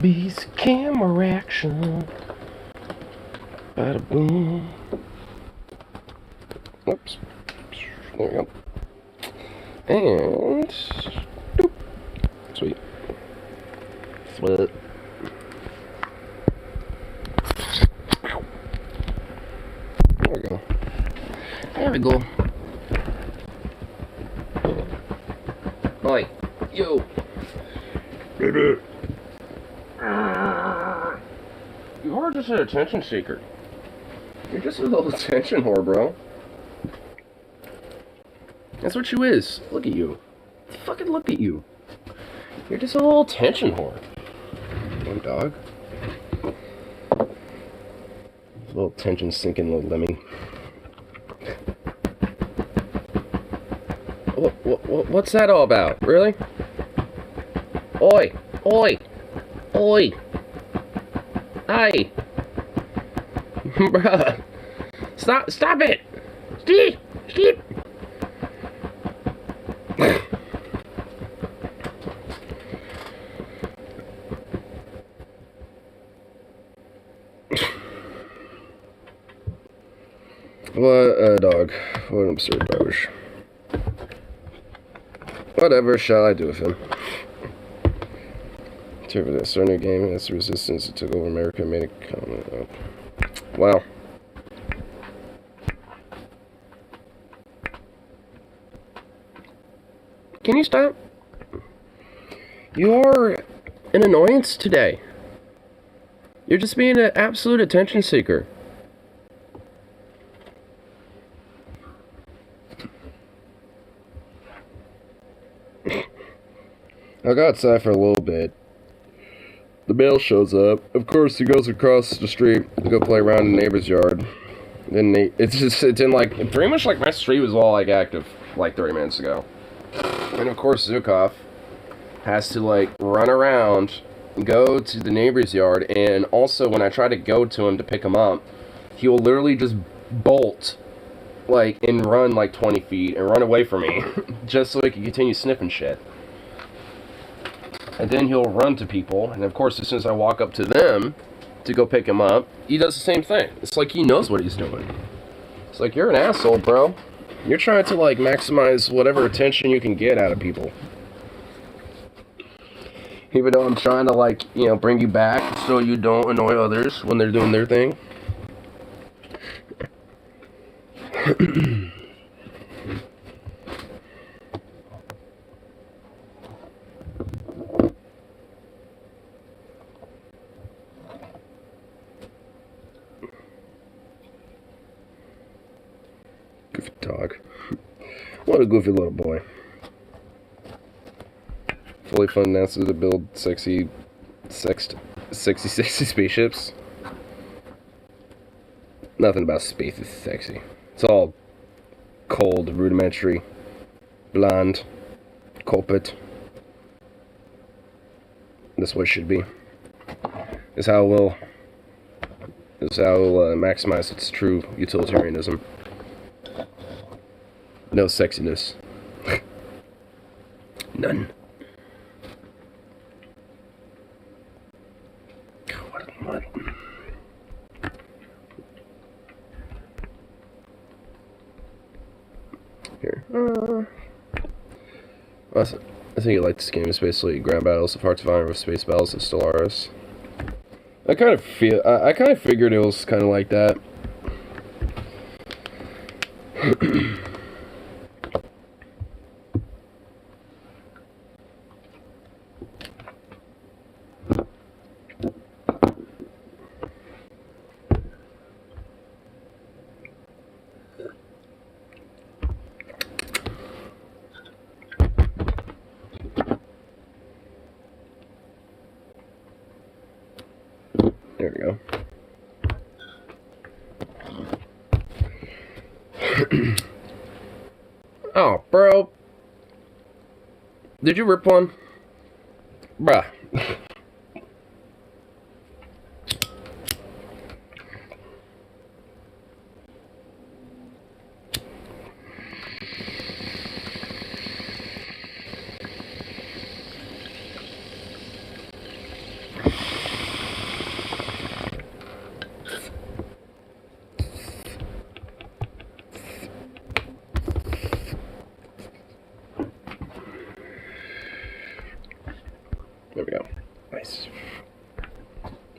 Beast camera action. Bada boom. Whoops. There we go. And doop. Sweet. Sweet. There we go. There we go. Oi, yo. You are just an attention seeker. You're just a little attention whore, bro. That's what you is. Look at you. Fucking look at you. You're just a little attention whore. One dog. Little attention sinking little lemming. What's that all about? Really? Oi! Oi! Oi! Aye! Bruh! Stop it! Stop! What a dog. What an absurd doge. Whatever shall I do with him? Turn this new game as the resistance that took over America made a comment up. Wow. Can you stop? You are an annoyance today. You're just being an absolute attention seeker. I got outside for a little bit. The mail shows up. Of course, he goes across the street to go play around in the neighbor's yard. Then it's in like, pretty much like my street was all like active like 30 minutes ago. And of course, Zukov has to like run around, go to the neighbor's yard, and also when I try to go to him to pick him up, he will literally just bolt like and run like 20 feet and run away from me just so he can continue sniffing shit. And then he'll run to people, and of course, as soon as I walk up to them to go pick him up, he does the same thing. It's like he knows what he's doing. It's like, you're an asshole, bro. You're trying to, like, maximize whatever attention you can get out of people. Even though I'm trying to, like, you know, bring you back so you don't annoy others when they're doing their thing. Goofy dog. What a goofy little boy. Fully funded NASA to build sexy spaceships. Nothing about space is sexy. It's all cold, rudimentary, blonde, culprit. That's what it should be. This is how it will maximize its true utilitarianism. No sexiness. None. What? Here. I think you like this game. It's basically ground battles of Hearts of Iron with space battles of Stellaris. I kind of figured it was kind of like that. There we go. Oh, bro. Did you rip one? Bruh.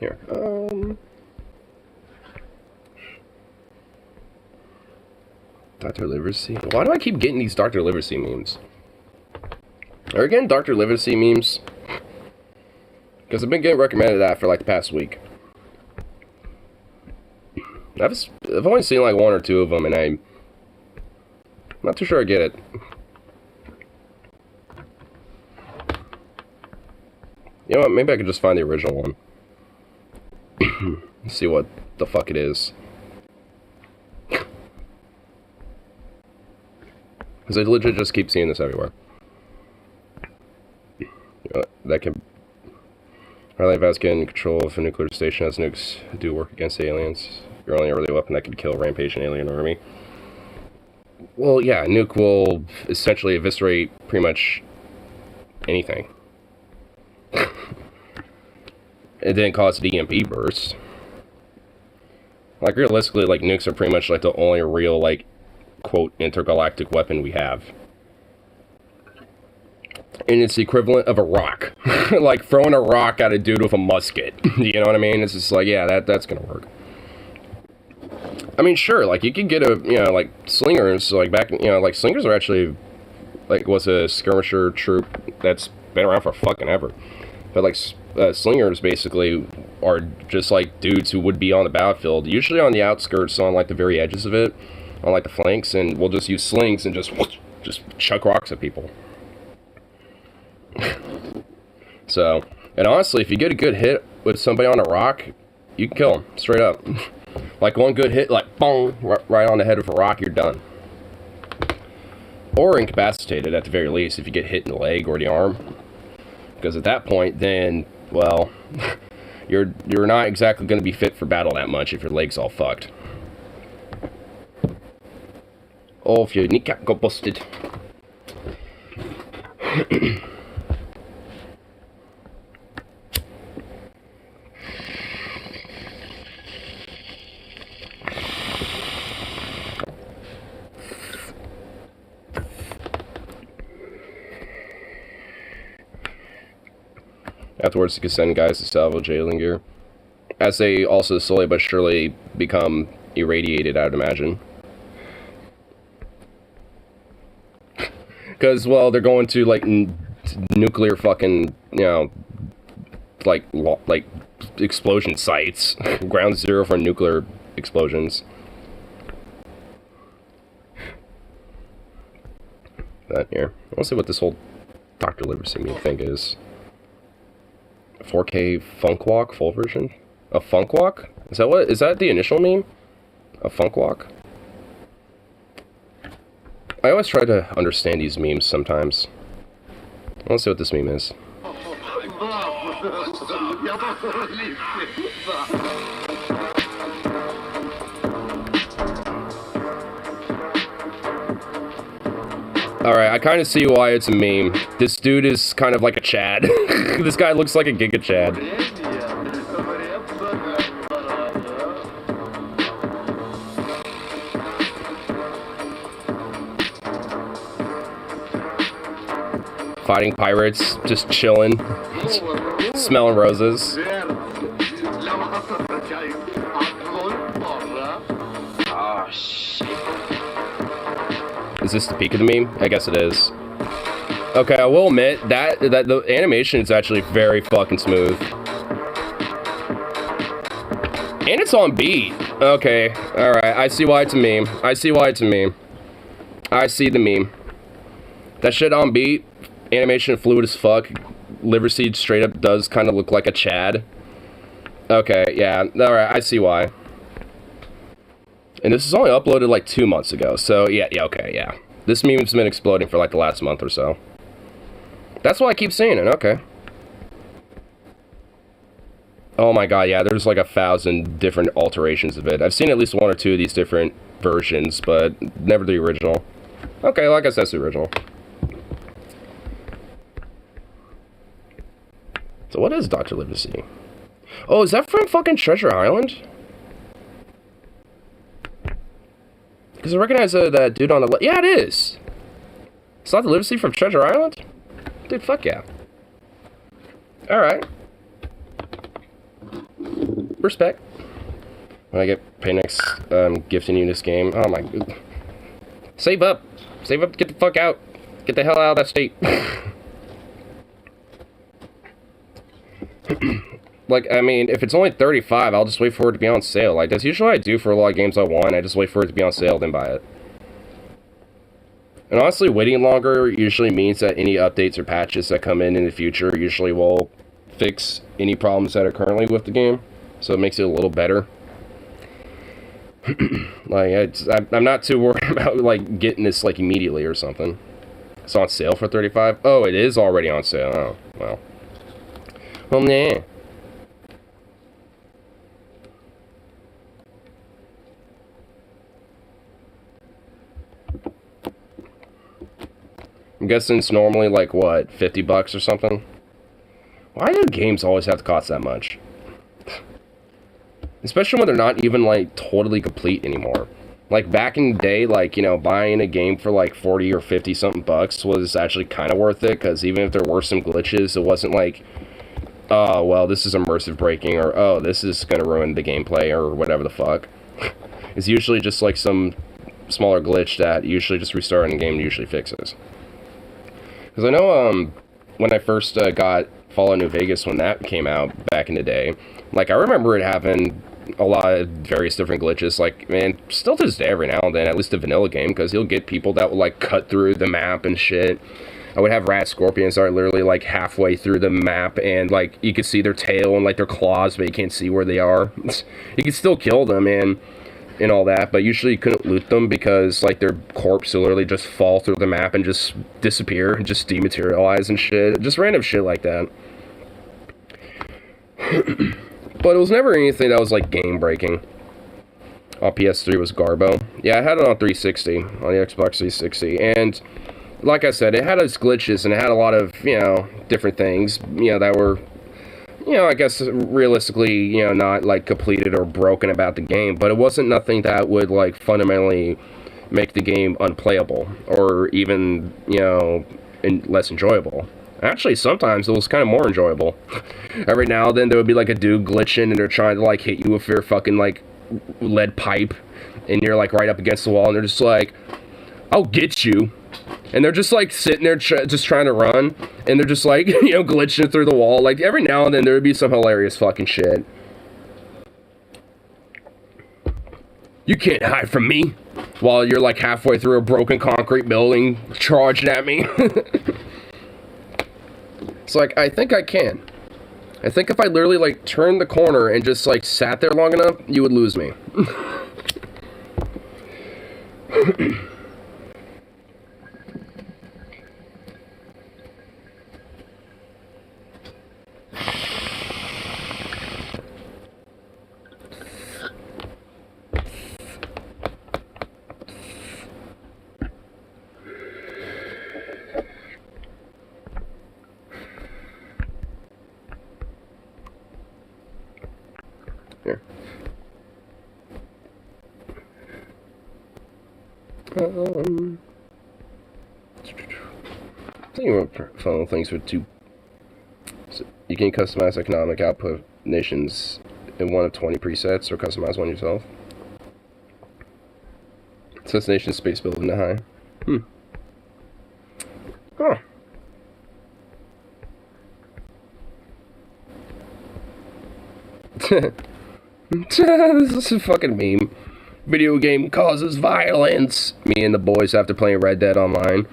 Here. Dr. Livesey. Why do I keep getting these Dr. Livesey memes? Are you getting Dr. Livesey memes? Because I've been getting recommended that for like the past week. I've only seen like one or two of them, and I'm not too sure I get it. You know what? Maybe I could just find the original one. See what the fuck it is. Because I legit just keep seeing this everywhere. You know, that can... Harley Vaskin, control if a nuclear station has nukes do work against aliens. You're only a early weapon that could kill a rampaging alien army. Well, yeah, a nuke will essentially eviscerate pretty much anything. It didn't cause an EMP burst. Like, realistically, like, nukes are pretty much, like, the only real, like, quote, intergalactic weapon we have. And it's the equivalent of a rock. Like, throwing a rock at a dude with a musket. You know what I mean? It's just like, yeah, that's gonna work. I mean, sure, like, you could get a, you know, like, slingers, like, back, you know, like, slingers are actually, like, was a skirmisher troop that's been around for fucking ever. But, like, slingers, basically, are just, like, dudes who would be on the battlefield, usually on the outskirts, on, like, the very edges of it, on, like, the flanks, and we'll just use slings and just chuck rocks at people. So, and honestly, if you get a good hit with somebody on a rock, you can kill them, straight up. Like, one good hit, like, boom, right on the head of a rock, you're done. Or incapacitated, at the very least, if you get hit in the leg or the arm. Because at that point, then, well, you're not exactly going to be fit for battle that much if your leg's all fucked. Or if your kneecap got busted. Afterwards, you can send guys to salvage alien gear, as they also slowly but surely become irradiated, I would imagine. Because, well, they're going to, like, nuclear fucking, you know, like explosion sites. Ground zero for nuclear explosions. That here. I want to see what this whole Dr. Livesey thing is. 4K Funk Walk, full version? A Funk Walk? Is that the initial meme? A Funk Walk? I always try to understand these memes sometimes. Let's see what this meme is. Alright, I kind of see why it's a meme. This dude is kind of like a Chad. This guy looks like a Giga Chad. Fighting pirates, just chilling, smelling roses. Oh, shit. Is this the peak of the meme? I guess it is. Okay, I will admit that the animation is actually very fucking smooth. And it's on beat. Okay, alright, I see why it's a meme. I see why it's a meme. I see the meme. That shit on beat, animation fluid as fuck. Liverseed straight up does kind of look like a Chad. Okay, yeah, alright, I see why. And this is only uploaded like 2 months ago, so yeah, okay, yeah. This meme's been exploding for like the last month or so. That's why I keep seeing it, okay. Oh my god, yeah, there's like 1,000 different alterations of it. I've seen at least 1 or 2 of these different versions, but never the original. Okay, well, I guess that's the original. So what is Dr. Livesey? Oh, is that from fucking Treasure Island? Because I recognize that dude on the left. Yeah, it is. It's not the Livesey from Treasure Island? Dude, fuck yeah. Alright. respect. When I get pay next gifting you this game. Oh my god. Save up. Save up to get the fuck out. Get the hell out of that state. Like, I mean, if it's only $35, I'll just wait for it to be on sale. Like, that's usually what I do for a lot of games I want. I just wait for it to be on sale, then buy it. And honestly, waiting longer usually means that any updates or patches that come in the future usually will fix any problems that are currently with the game. So it makes it a little better. Like, I'm not too worried about, like, getting this, like, immediately or something. It's on sale for $35? Oh, it is already on sale. Oh, well. Well, nah. I'm guessing it's normally like, what, $50 or something? Why do games always have to cost that much? Especially when they're not even, like, totally complete anymore. Like, back in the day, like, you know, buying a game for, like, 40 or 50 something bucks was actually kind of worth it, because even if there were some glitches, it wasn't like, oh, well, this is immersive breaking, or, oh, this is gonna ruin the gameplay, or whatever the fuck. It's usually just, like, some smaller glitch that usually just restarting the game usually fixes. Because I know, when I first got Fallout New Vegas, when that came out back in the day, like, I remember it having a lot of various different glitches, like, man, still to this day every now and then, at least the vanilla game, because you'll get people that will, like, cut through the map and shit. I would have rat scorpions that are literally, like, halfway through the map, and, like, you can see their tail and, like, their claws, but you can't see where they are. You can still kill them, and all that, but usually you couldn't loot them because, like, their corpse will literally just fall through the map and just disappear, and just dematerialize and shit. Just random shit like that. But it was never anything that was, like, game-breaking. On PS3 was Garbo. Yeah, I had it on 360, on the Xbox 360, and like I said, it had its glitches, and it had a lot of, you know, different things, you know, that were, you know, I guess realistically, you know, not, like, completed or broken about the game, but it wasn't nothing that would, like, fundamentally make the game unplayable, or even, you know, less enjoyable. Actually, sometimes it was kind of more enjoyable. Every now and then there would be, like, a dude glitching, and they're trying to, like, hit you with their fucking, like, lead pipe, and you're, like, right up against the wall, and they're just like, I'll get you. And they're just, like, sitting there just trying to run, and they're just, like, you know, glitching through the wall. Like, every now and then there would be some hilarious fucking shit. You can't hide from me, while you're, like, halfway through a broken concrete building, charging at me. It's like, I think I can. I think if I literally, like, turned the corner and just, like, sat there long enough, you would lose me. Here. Thinking about funnel things with two. So you can customize economic output nations in one of 20 presets, or customize one yourself. Since nation space building to high. Huh. This is a fucking meme. Video game causes violence. Me and the boys after playing Red Dead Online.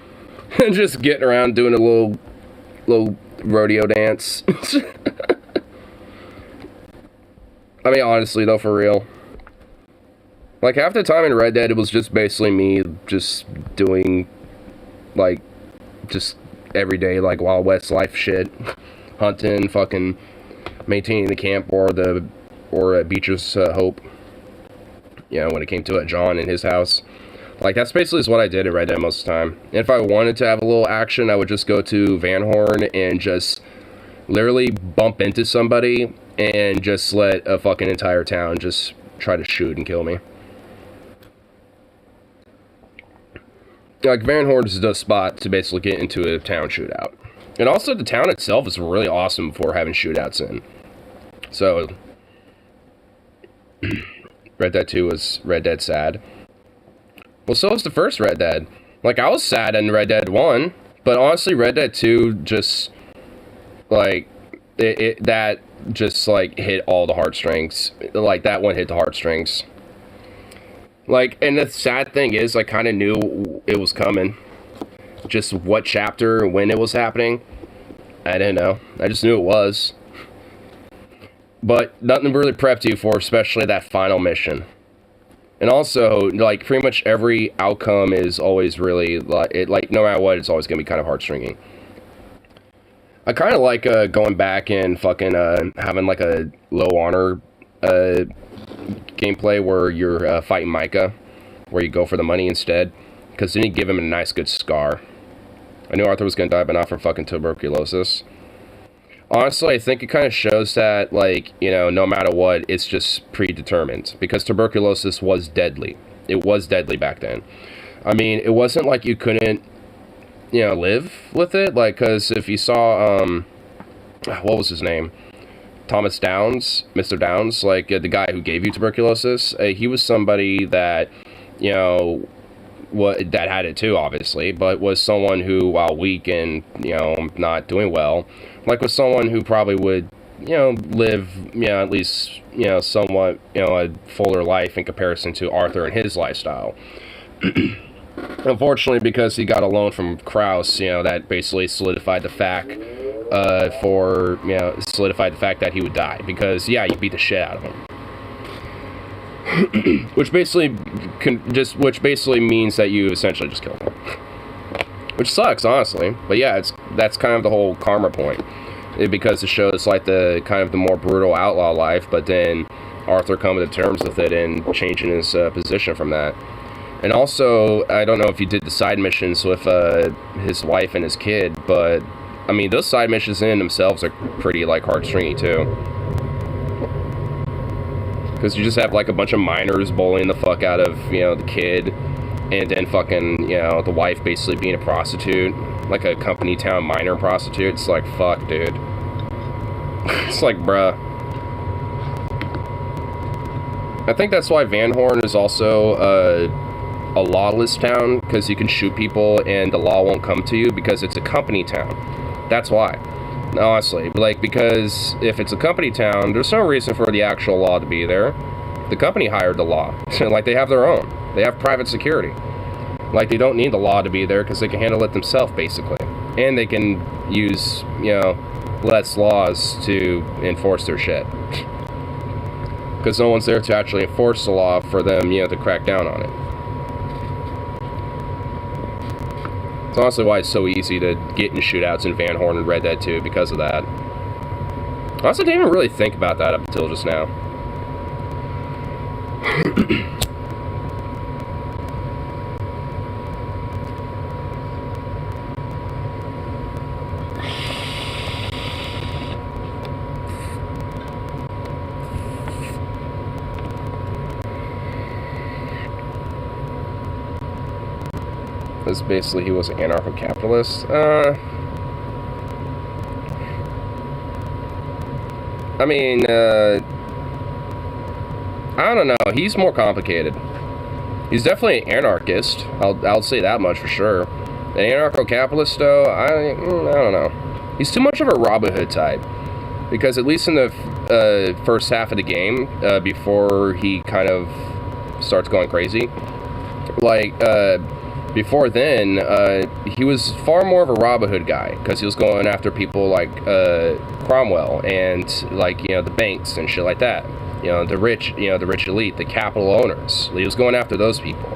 Just getting around doing a little rodeo dance. I mean, honestly though, for real. Like, half the time in Red Dead, it was just basically me just doing, like, just everyday, like, Wild West life shit. Hunting, fucking maintaining the camp, or Beecher's Hope. You know, when it came to it, John in his house. Like, that's basically what I did at Red Dead most of the time. And if I wanted to have a little action, I would just go to Van Horn and just literally bump into somebody and just let a fucking entire town just try to shoot and kill me. Like, Van Horn is the spot to basically get into a town shootout. And also, the town itself is really awesome for having shootouts in. So, Red Dead 2 was Red Dead sad. Well, so was the first Red Dead. Like, I was sad in Red Dead 1, but honestly, Red Dead 2 just, like, that just, like, hit all the heartstrings. Like, that one hit the heartstrings. Like, and the sad thing is, I kind of knew it was coming. Just what chapter, when it was happening, I didn't know. I just knew it was. But nothing really prepped you for, especially that final mission. And also, like, pretty much every outcome is always really, like, no matter what, it's always going to be kind of heartstringing. I kind of like going back and fucking having, like, a low honor gameplay where you're fighting Micah, where you go for the money instead, because then you give him a nice, good scar. I knew Arthur was going to die, but not from fucking tuberculosis. Honestly, I think it kind of shows that, like, you know, no matter what, it's just predetermined. Because tuberculosis was deadly. It was deadly back then. I mean, it wasn't like you couldn't, you know, live with it. Like, because if you saw, what was his name? Thomas Downs, Mr. Downs, like, the guy who gave you tuberculosis, he was somebody that, you know, that had it too, obviously, but was someone who, while weak and, you know, not doing well, like, was someone who probably would, you know, live, you know, at least, you know, somewhat, you know, a fuller life in comparison to Arthur and his lifestyle. Unfortunately, because he got a loan from Kraus, you know, that basically solidified the fact, solidified the fact that he would die, because, yeah, you beat the shit out of him. which basically means that you essentially just killed him. Which sucks, honestly. But yeah, that's kind of the whole karma point. Because it shows, like, the kind of the more brutal outlaw life, but then Arthur coming to terms with it and changing his position from that. And also, I don't know if you did the side missions with his wife and his kid, but, I mean, those side missions in themselves are pretty, like, heartstringy, too. Because you just have, like, a bunch of minors bullying the fuck out of, you know, the kid, and then fucking, you know, the wife basically being a prostitute, like a company town minor prostitute. It's like, fuck, dude. It's like, bruh. I think that's why Van Horn is also a lawless town, because you can shoot people and the law won't come to you, because it's a company town. That's why. Honestly, like, because if it's a company town, there's no reason for the actual law to be there. The company hired the law. Like, they have their own. They have private security. Like, they don't need the law to be there because they can handle it themselves, basically. And they can use, you know, less laws to enforce their shit. Because no one's there to actually enforce the law for them, you know, to crack down on it. It's honestly why it's so easy to get in shootouts in Van Horn and Red Dead 2, because of that. I also didn't even really think about that up until just now. Because basically he was an anarcho-capitalist. I mean, I don't know. He's more complicated. He's definitely an anarchist. I'll say that much for sure. An anarcho-capitalist, though, I don't know. He's too much of a Robin Hood type. Because at least in the first half of the game, before he kind of starts going crazy, like, before then, he was far more of a Robin Hood guy, because he was going after people like Cromwell and, like, you know, the banks and shit like that. You know, the rich elite, the capital owners. He was going after those people.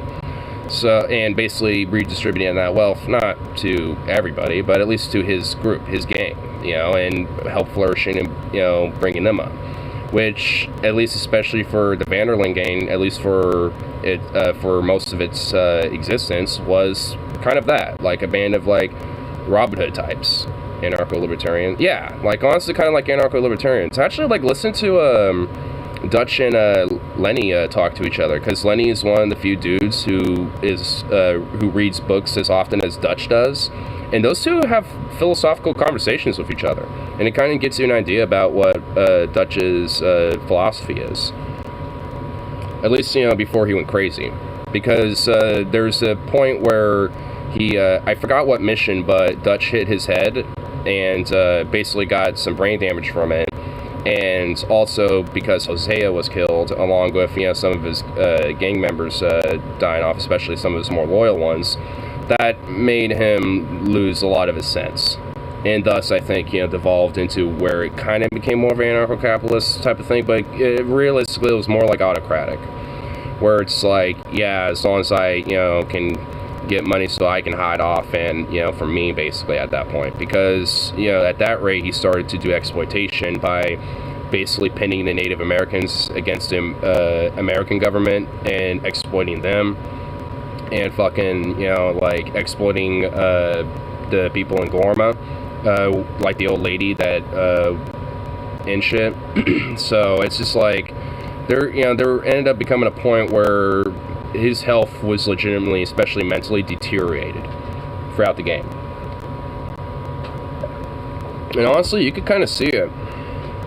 So, and basically redistributing that wealth, not to everybody, but at least to his group, his gang, you know, and help flourishing and, you know, bringing them up. Which, at least especially for the Vanderlyn gang, at least for it, for most of its existence, was kind of that, like a band of, like, Robin Hood types, anarcho-libertarian. Yeah, like, honestly, kind of like anarcho-libertarians. Actually, like, listen to Dutch and Lenny talk to each other, because Lenny is one of the few dudes who reads books as often as Dutch does. And those two have philosophical conversations with each other. And it kind of gets you an idea about what Dutch's philosophy is. At least, before he went crazy. Because there's a point where he, I forgot what mission, but Dutch hit his head and basically got some brain damage from it. And also because Hosea was killed, along with, some of his gang members dying off, especially some of his more loyal ones, that made him lose a lot of his sense. And thus, I think, devolved into where it kind of became more of an anarcho-capitalist type of thing, but realistically, it was more like autocratic. Where it's like, yeah, as long as I, can get money so I can hide off, and, for me, basically, at that point. Because, at that rate, he started to do exploitation by basically pinning the Native Americans against the American government and exploiting them. And fucking, like, exploiting the people in Gorma, like the old lady that, and shit. So, it's just like, there ended up becoming a point where his health was legitimately, especially mentally, deteriorated throughout the game. And honestly, you could kind of see it.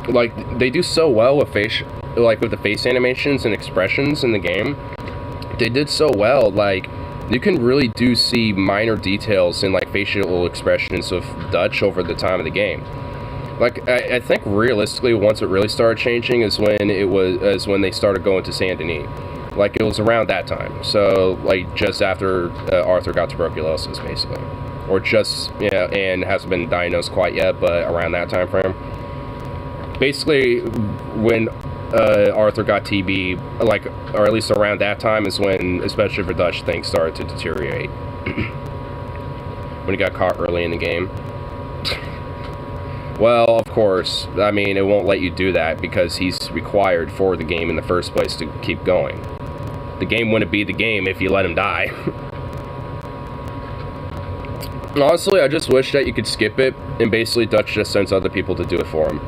Like, they do so well with with the face animations and expressions in the game. They did so well, like, you can really see minor details in, like, facial expressions of Dutch over the time of the game. Like, I think realistically, once it really started changing is when they started going to Saint Denis. Like, it was around that time. So, like, just after Arthur got tuberculosis, basically. Or just, and hasn't been diagnosed quite yet, but around that time frame. Basically, when Arthur got TB, like, or at least around that time is when, especially for Dutch, things started to deteriorate. When he got caught early in the game. Well, of course, I mean, it won't let you do that because he's required for the game in the first place to keep going. The game wouldn't be the game if you let him die. Honestly, I just wish that you could skip it, and basically Dutch just sends other people to do it for him.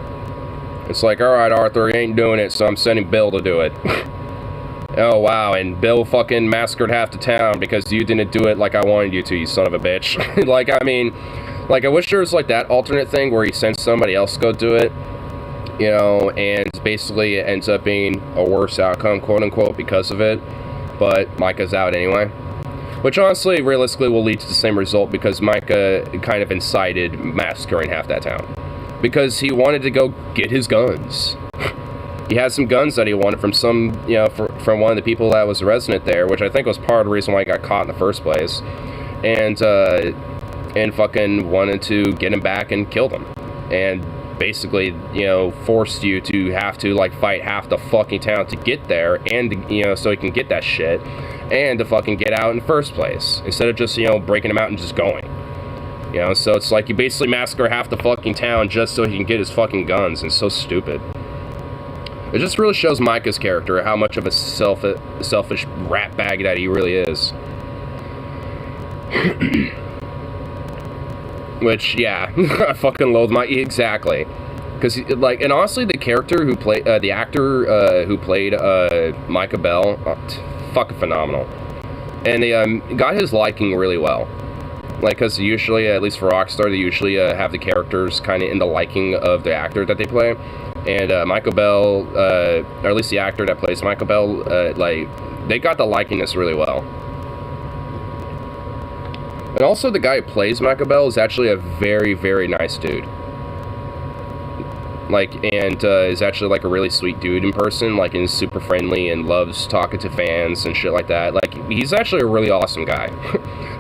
It's like, alright, Arthur, he ain't doing it, so I'm sending Bill to do it. Oh, wow, and Bill fucking massacred half the town because you didn't do it like I wanted you to, you son of a bitch. Like, I mean, like, I wish there was, like, that alternate thing where he sends somebody else to go do it, and basically it ends up being a worse outcome, quote-unquote, because of it. But Micah's out anyway. Which, honestly, realistically will lead to the same result because Micah kind of incited massacring half that town. Because he wanted to go get his guns. He had some guns that he wanted from some, from one of the people that was a resident there, which I think was part of the reason why he got caught in the first place. And fucking wanted to get him back and kill them. And basically, forced you to have to, like, fight half the fucking town to get there, and, so he can get that shit, and to fucking get out in the first place, instead of just, breaking him out and just going. So it's like you basically massacre half the fucking town just so he can get his fucking guns, and it's so stupid. It just really shows Micah's character, how much of a selfish rat bag that he really is. Which, yeah, I fucking loathe exactly. Because, like, and honestly, the character who played, the actor who played Micah Bell, fucking phenomenal. And they got his liking really well. Like, because usually, at least for Rockstar, they usually have the characters kind of in the liking of the actor that they play. And Michael Bell, or at least the actor that plays Michael Bell, like, they got the likingness really well. And also, the guy who plays Michael Bell is actually a very, very nice dude. Like, and is actually, like, a really sweet dude in person, like, and is super friendly and loves talking to fans and shit like that. Like, he's actually a really awesome guy.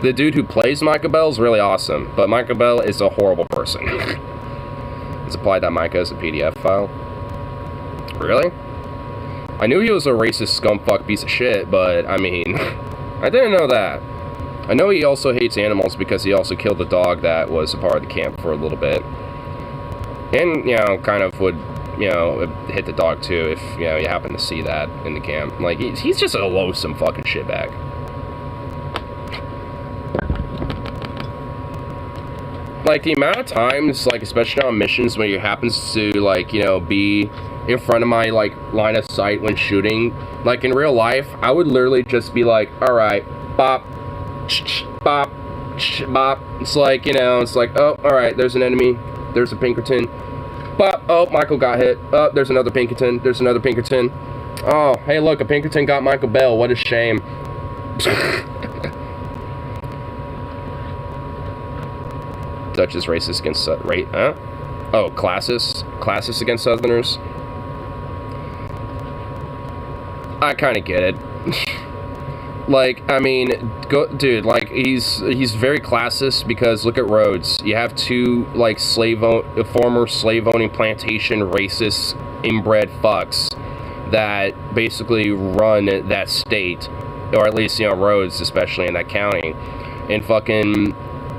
The dude who plays Michael Bell is really awesome, but Michael Bell is a horrible person. Let's apply that Micah as a PDF file. Really? I knew he was a racist scumfuck piece of shit, but, I mean, I didn't know that. I know he also hates animals because he also killed the dog that was a part of the camp for a little bit. And, kind of would, hit the dog too if, you happen to see that in the camp. Like, he's just a loathsome fucking shitbag. Like, the amount of times, like, especially on missions when he happens to, like, be in front of my, like, line of sight when shooting, like, in real life, I would literally just be like, alright, bop, bop, bop. It's like, it's like, oh, alright, there's an enemy. There's a Pinkerton. Bop. Oh, Michael got hit. Oh, there's another Pinkerton. There's another Pinkerton. Oh, hey, look, a Pinkerton got Michael Bell. What a shame. Dutch is racist against classist against Southerners. I kind of get it. Like, I mean, dude, like, he's very classist because look at Rhodes. You have two, like, former slave-owning plantation racist inbred fucks that basically run that state, or at least, you know, Rhodes, especially in that county, and fucking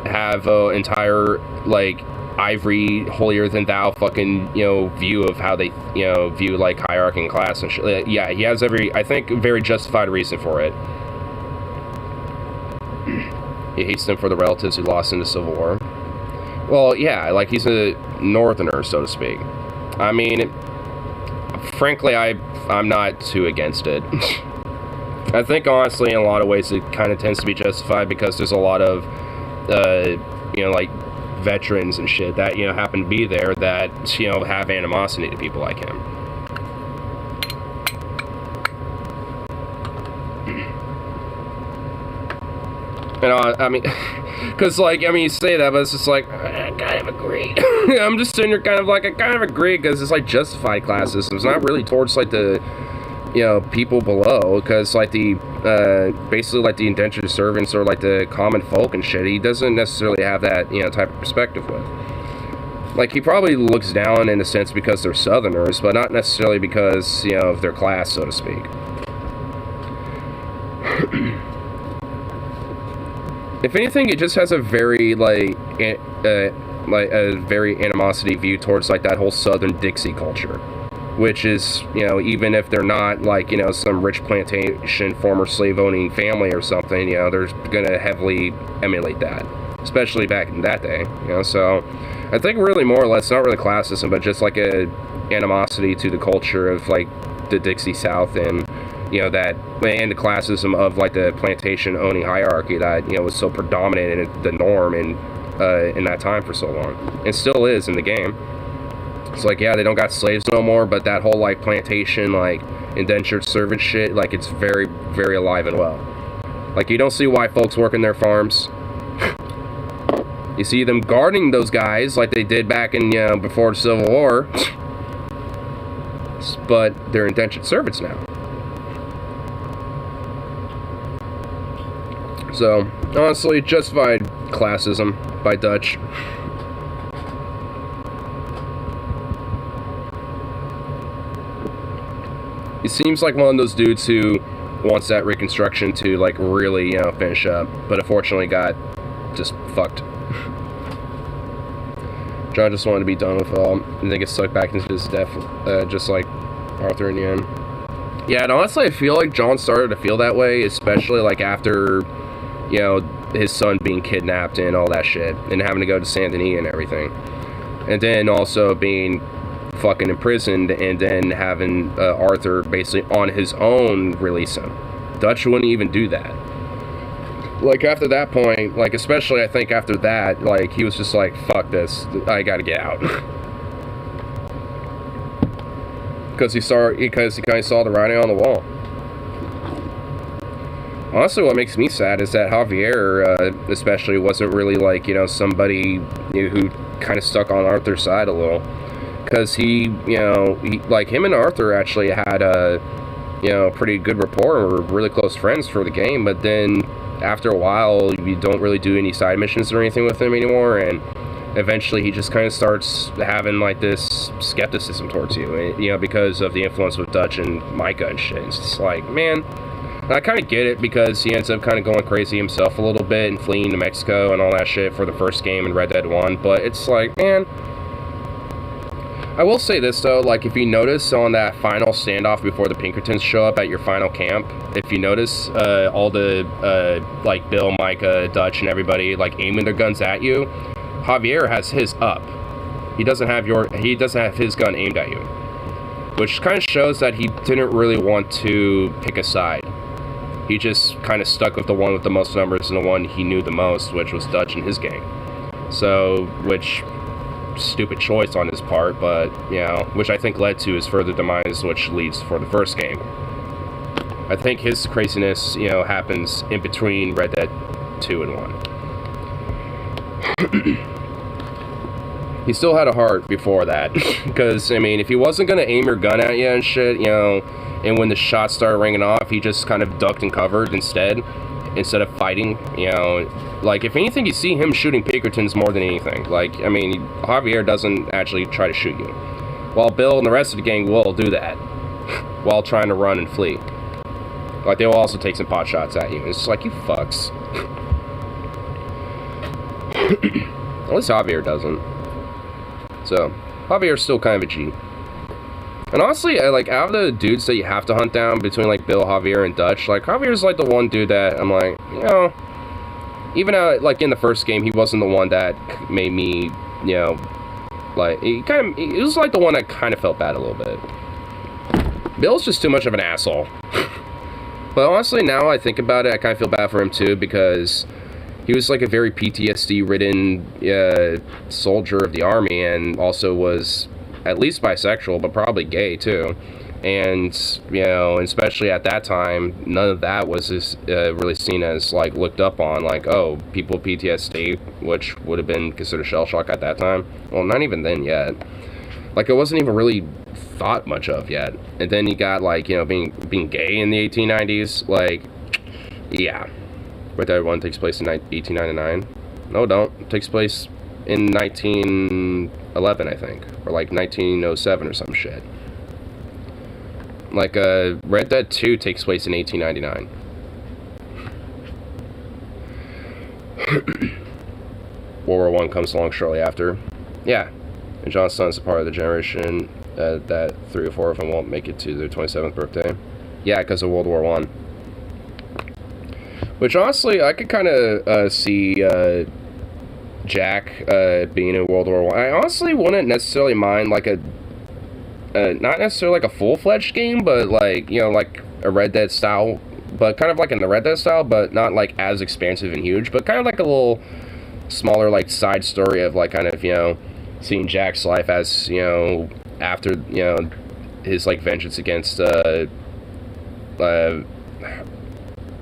have an entire, like, ivory holier than thou fucking, you know, view of how they, you know, view, like, hierarchy and class and shit. Yeah, he has I think, very justified reason for it. He hates them for the relatives who lost in the Civil War. Well, yeah, like, he's a northerner, so to speak. I mean, frankly, I'm not too against it. I think, honestly, in a lot of ways, it kind of tends to be justified because there's a lot of, you know, like, veterans and shit that, you know, happen to be there that, you know, have animosity to people like him. And I mean, because, like, I mean, you say that, but it's just like, I kind of agree. I'm just sitting here kind of like, I kind of agree, because it's, like, justified class system. It's not really towards, like, the, you know, people below, because, like, the, basically, like, the indentured servants or, like, the common folk and shit, he doesn't necessarily have that, you know, type of perspective with. Like, he probably looks down, in a sense, because they're Southerners, but not necessarily because, you know, of their class, so to speak. If anything, it just has a very, like a very animosity view towards, like, that whole Southern Dixie culture, which is, you know, even if they're not, like, you know, some rich plantation former slave-owning family or something, you know, they're gonna heavily emulate that, especially back in that day, you know. So I think really more or less, not really classism, but just like a animosity to the culture of, like, the Dixie South, and, you know, that, and the classism of, like, the plantation owning hierarchy that, you know, was so predominant in the norm in that time for so long, and still is in the game. It's like, yeah, they don't got slaves no more, but that whole, like, plantation, like, indentured servant shit, like, it's very, very alive and well. Like, you don't see white folks working their farms. You see them guarding those guys like they did back in, you know, before the Civil War. But they're indentured servants now. So, honestly, justified classism by Dutch. He seems like one of those dudes who wants that Reconstruction to, like, really, you know, finish up, but unfortunately got just fucked. John just wanted to be done with it all, and then get sucked back into his death, just like Arthur in the end. Yeah, and honestly, I feel like John started to feel that way, especially, like, after, you know, his son being kidnapped and all that shit, and having to go to Saint Denis and everything. And then also being fucking imprisoned, and then having Arthur basically on his own release him. Dutch wouldn't even do that. Like, after that point, like, especially I think after that, like, he was just like, fuck this, I gotta get out. Because he kind of saw the writing on the wall. Honestly, what makes me sad is that Javier, especially, wasn't really, like, you know, somebody, you know, who kind of stuck on Arthur's side a little. Because he, you know, like, him and Arthur actually had a, you know, pretty good rapport, and were really close friends for the game, but then after a while, you don't really do any side missions or anything with him anymore, and eventually he just kind of starts having, like, this skepticism towards you, you know, because of the influence with Dutch and Micah and shit. It's just like, man, I kind of get it, because he ends up kind of going crazy himself a little bit and fleeing to Mexico and all that shit for the first game in Red Dead 1, but it's like, man, I will say this, though, like, if you notice on that final standoff before the Pinkertons show up at your final camp, if you notice all the, like, Bill, Micah, Dutch, and everybody, like, aiming their guns at you, Javier has his up. He doesn't have his gun aimed at you. Which kind of shows that he didn't really want to pick a side. He just kind of stuck with the one with the most numbers and the one he knew the most, which was Dutch and his gang. So, which stupid choice on his part, but, you know, which I think led to his further demise, which leads for the first game. I think his craziness, you know, happens in between Red Dead 2 and 1. He still had a heart before that, because, I mean, if he wasn't going to aim your gun at you and shit, you know, and when the shots started ringing off, he just kind of ducked and covered instead of fighting, you know. Like, if anything, you see him shooting Pinkertons more than anything. Like, I mean, Javier doesn't actually try to shoot you, while Bill and the rest of the gang will do that while trying to run and flee. Like, they will also take some pot shots at you. It's just like, you fucks. At least Javier doesn't. So, Javier's still kind of a G. And honestly, like, out of the dudes that you have to hunt down between, like, Bill, Javier, and Dutch, like, Javier's, like, the one dude that I'm like, you know, even out, like, in the first game, he wasn't the one that made me, you know, like, he was, like, the one that kind of felt bad a little bit. Bill's just too much of an asshole. But honestly, now I think about it, I kind of feel bad for him, too, because he was, like, a very PTSD-ridden soldier of the Army, and also was at least bisexual, but probably gay, too. And, you know, especially at that time, none of that was really seen as, like, looked up on, like, oh, people with PTSD, which would have been considered shell shock at that time. Well, not even then yet. Like, it wasn't even really thought much of yet. And then you got, like, you know, being gay in the 1890s, like, yeah. Red Dead 1 takes place in 1899. No, don't. It takes place in 1911, I think. Or, like, 1907 or some shit. Like, Red Dead 2 takes place in 1899. World War I comes along shortly after. Yeah. And John's son's a part of the generation that 3 or 4 of them won't make it to their 27th birthday. Yeah, because of World War I. Which, honestly, I could kind of see Jack being in World War I. I honestly wouldn't necessarily mind, like, not necessarily like a full-fledged game, but, like, you know, like a Red Dead style, but kind of like in the Red Dead style, but not, like, as expansive and huge, but kind of like a little smaller, like, side story of, like, kind of, you know, seeing Jack's life as, you know, after, you know, his, like, vengeance against,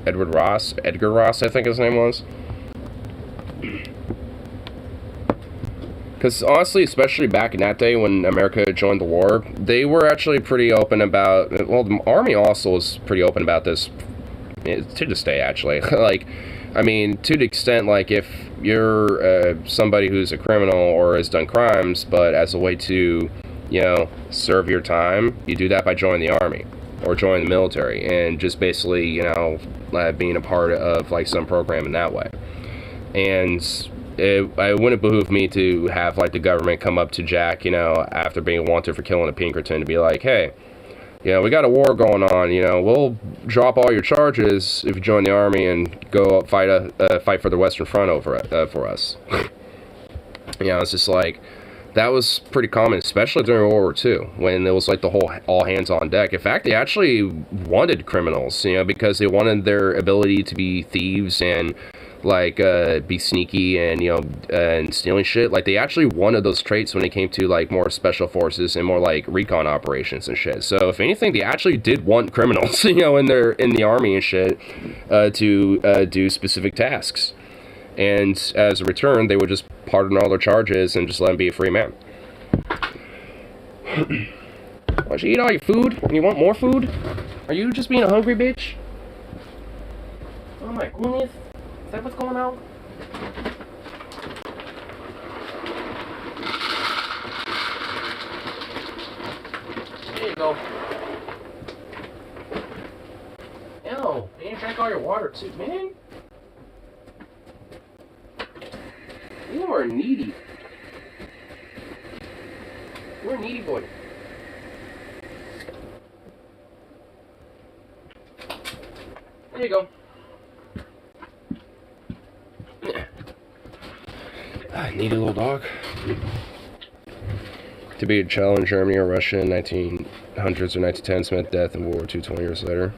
Edgar Ross, I think his name was. Because, honestly, especially back in that day when America joined the war, they were actually pretty open about, well, the Army also was pretty open about this, to this day, actually. Like, I mean, to the extent, like, if you're somebody who's a criminal or has done crimes, but as a way to, you know, serve your time, you do that by joining the Army or joining the military and just basically, you know, being a part of, like, some program in that way. And it wouldn't behoove me to have, like, the government come up to Jack, you know, after being wanted for killing a Pinkerton, to be like, hey, you know, we got a war going on, you know, we'll drop all your charges if you join the Army and go fight for the Western Front for us. You know, it's just like, that was pretty common, especially during World War II, when it was like the whole all hands on deck. In fact, they actually wanted criminals, you know, because they wanted their ability to be thieves and, like, be sneaky and, you know, and stealing shit. Like, they actually wanted those traits when it came to, like, more special forces and more, like, recon operations and shit. So, if anything, they actually did want criminals, you know, in the Army and shit, to do specific tasks. And as a return, they would just pardon all their charges and just let them be a free man. Why don't you eat all your food and you want more food? Are you just being a hungry bitch? Oh my goodness. Is that what's going on? There you go. Ew, you drank all your water too, man. You are needy. You're a needy boy. There you go. Needy little dog. To be a child in Germany or Russia in 1900s or 1910s meant death in World War II 20 years later.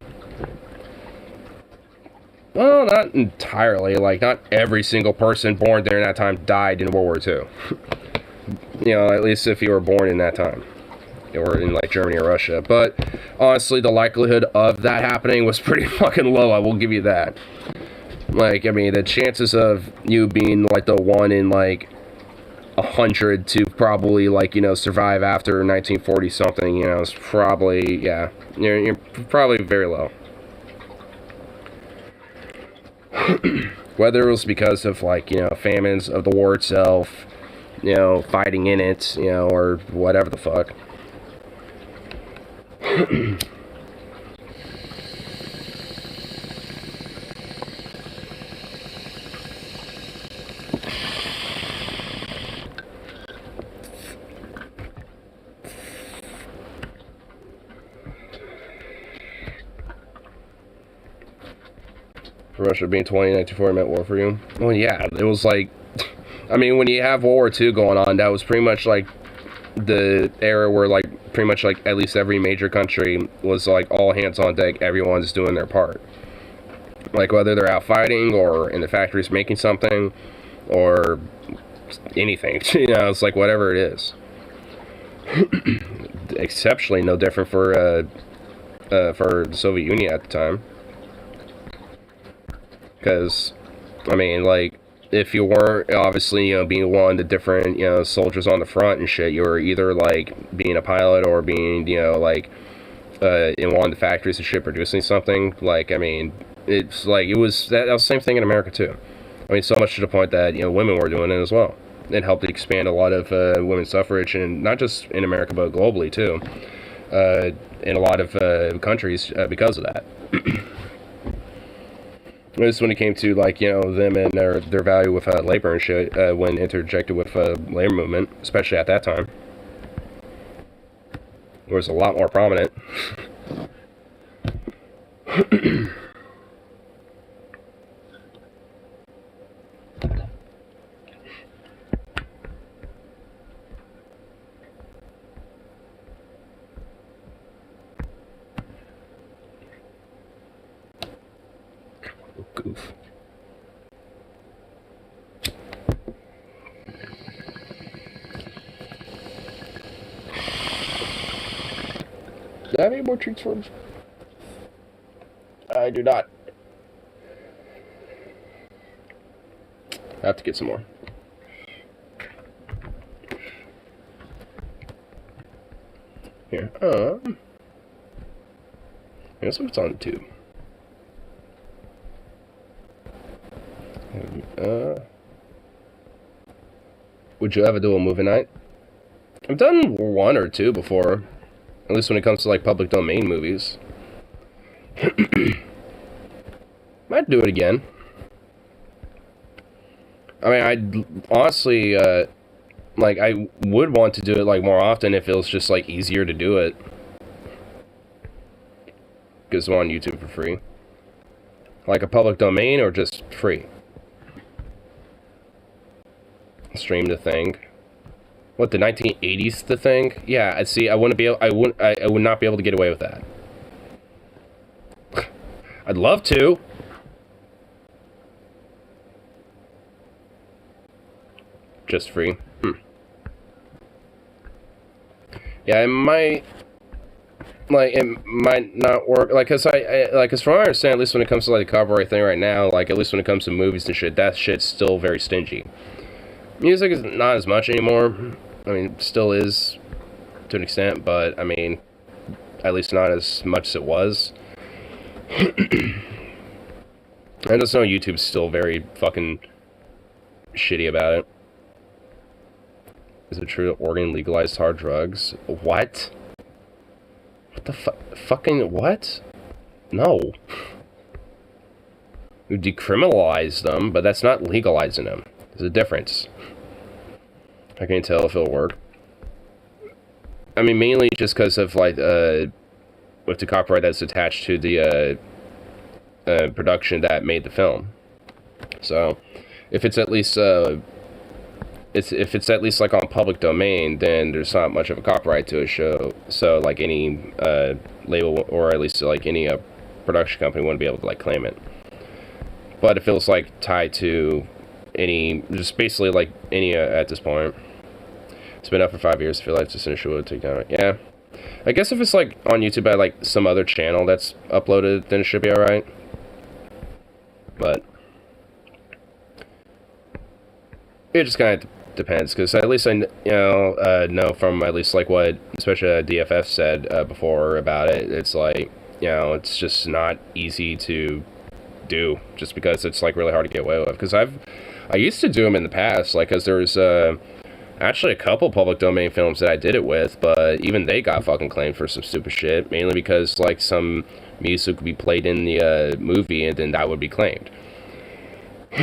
Well, not entirely. Like, not every single person born during that time died in World War II. You know, at least if you were born in that time. Or in, like, Germany or Russia. But, honestly, the likelihood of that happening was pretty fucking low, I will give you that. Like, I mean, the chances of you being, like, the one in, like, 100 to probably, like, you know, survive after 1940-something, you know, is probably, yeah, you're probably very low. Whether it was because of, like, you know, famines of the war itself, you know, fighting in it, you know, or whatever the fuck. Russia being 20, 1940 meant war for you? Well, yeah, it was like, I mean, when you have World War II going on, that was pretty much like the era where, like, pretty much like at least every major country was like all hands on deck, everyone's doing their part. Like, whether they're out fighting or in the factories making something or anything, you know, it's like whatever it is. Exceptionally no different for the Soviet Union at the time. Because, I mean, like, if you weren't, obviously, you know, being one of the different, you know, soldiers on the front and shit, you were either, like, being a pilot or being, you know, like, in one of the factories and shit producing something. Like, I mean, it's like, it was, that was the same thing in America, too. I mean, so much to the point that, you know, women were doing it as well. It helped expand a lot of women's suffrage, and not just in America, but globally, too. In a lot of countries because of that. This when it came to, like, you know, them and their value with labor and shit when interjected with labor movement, especially at that time. It was a lot more prominent. Goof. Do I have any more treats for him? I do not. I have to get some more. Here. Guess what's on the tube. Would you ever do a movie night? I've done one or two before. At least when it comes to, like, public domain movies. Might do it again. I mean, I'd honestly, like, I would want to do it, like, more often if it was just, like, easier to do it. Because it's on YouTube for free. Like a public domain or just free? Stream the thing. What, the 1980s the thing? Yeah, I see. I wouldn't be able, I would not be able to get away with that. I'd love to. Just free. Yeah, it might, like, it might not work. Like, cause cause from what I understand, at least when it comes to, like, the copyright thing right now, like, at least when it comes to movies and shit, that shit's still very stingy. Music is not as much anymore. I mean, it still is to an extent, but I mean, at least not as much as it was. I just know YouTube's still very fucking shitty about it. Is it true that Oregon legalized hard drugs? What? What the fucking what? No. We decriminalized them, but that's not legalizing them. There's a difference. I can't tell if it'll work. I mean, mainly just because of, like, with the copyright that's attached to the production that made the film. So, if it's at least if it's at least, like, on public domain, then there's not much of a copyright to a show. So, like, any label, or at least, like, any production company wouldn't be able to, like, claim it. But it feels like tied to any, just basically like any at this point. It's been up for 5 years. I feel like it's just an issue would take down. Yeah. I guess if it's like on YouTube by like some other channel that's uploaded, then it should be alright. But it just kind of depends, because at least I know from at least like what especially DFF said before about it. It's like, it's just not easy to do, just because it's like really hard to get away with. Because I used to do them in the past, like, because there was actually a couple public domain films that I did it with, but even they got fucking claimed for some stupid shit, mainly because like some music would be played in the movie and then that would be claimed.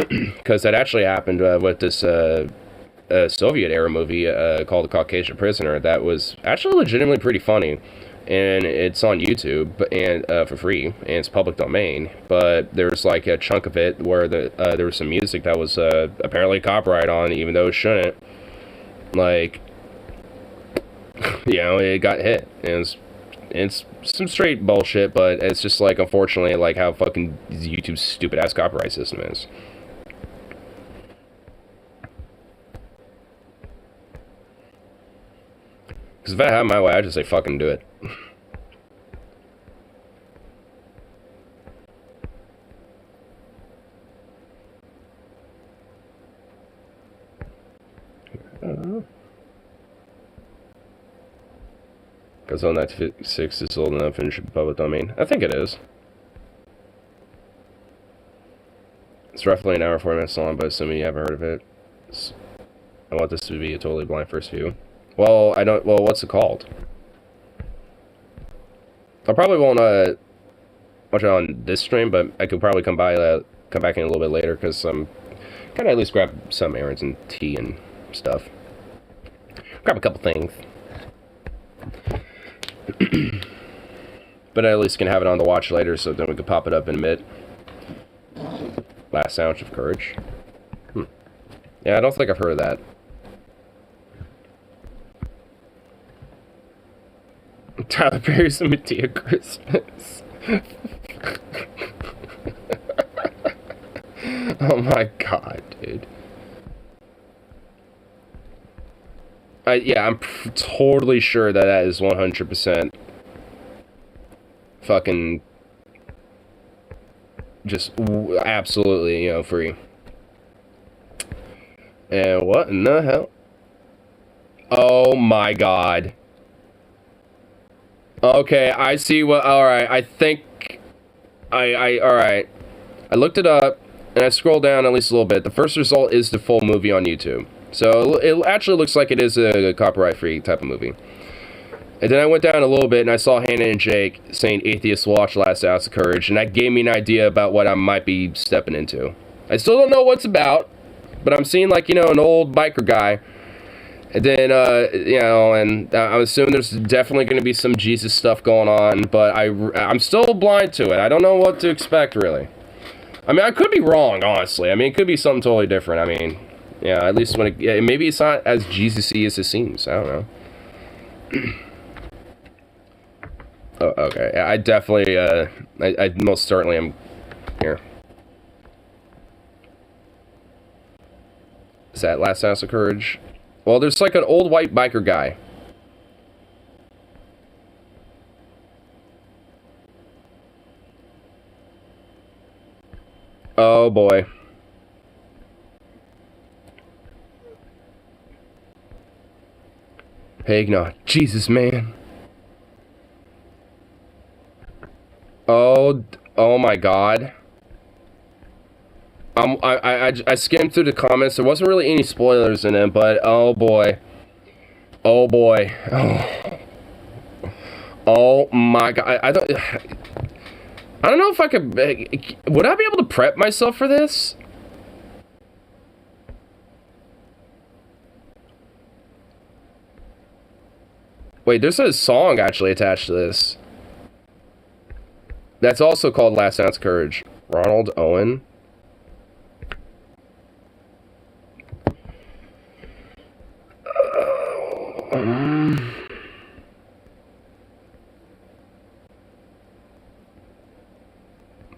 Because that actually happened with this Soviet era movie called The Caucasian Prisoner. That was actually legitimately pretty funny, and it's on YouTube and for free, and it's public domain. But there's like a chunk of it where there was some music that was apparently copyright on, even though it shouldn't. Like, it got hit, and it's some straight bullshit, but it's just like, unfortunately, like how fucking YouTube's stupid ass copyright system is. Because if I had my way, I'd just say fucking do it. Because on 96 is old enough and should be public domain. I think it is. It's roughly an hour 4 minutes long, but assuming you haven't heard of it, I want this to be a totally blind first view. Well, what's it called? I probably won't watch it on this stream, but I could probably come back in a little bit later, because I'm gonna at least grab some errands and tea and stuff. Grab a couple things. But I at least can have it on the watch later, so then we can pop it up in a bit. Last Ounce of Courage. Yeah, I don't think I've heard of that. Tyler Perry's and Medea Christmas. Oh my god, dude. Yeah, I'm totally sure that is 100% fucking just absolutely, free. And what in the hell? Oh my god. Okay, I see what, alright, I think, alright. I looked it up, and I scrolled down at least a little bit. The first result is the full movie on YouTube. So, it actually looks like it is a copyright-free type of movie. And then I went down a little bit, and I saw Hannah and Jake saying Atheists Watch Last Ounce of Courage, and that gave me an idea about what I might be stepping into. I still don't know what it's about, but I'm seeing, like, an old biker guy. And then, and I'm assuming there's definitely going to be some Jesus stuff going on, but I'm still blind to it. I don't know what to expect, really. I mean, I could be wrong, honestly. I mean, it could be something totally different. I mean, yeah, at least when maybe it's not as Jesus-y as it seems. I don't know. Oh, okay. I definitely, I most certainly am here. Is that Last Ounce of Courage? Well, there's like an old white biker guy. Oh boy. Pagna. Jesus, man. Oh my god. I skimmed through the comments. There wasn't really any spoilers in it, but oh boy. Oh boy. Oh, oh my god. I don't know if I could. Would I be able to prep myself for this? Wait, there's a song actually attached to this. That's also called Last Ounce of Courage. Ronald Owen.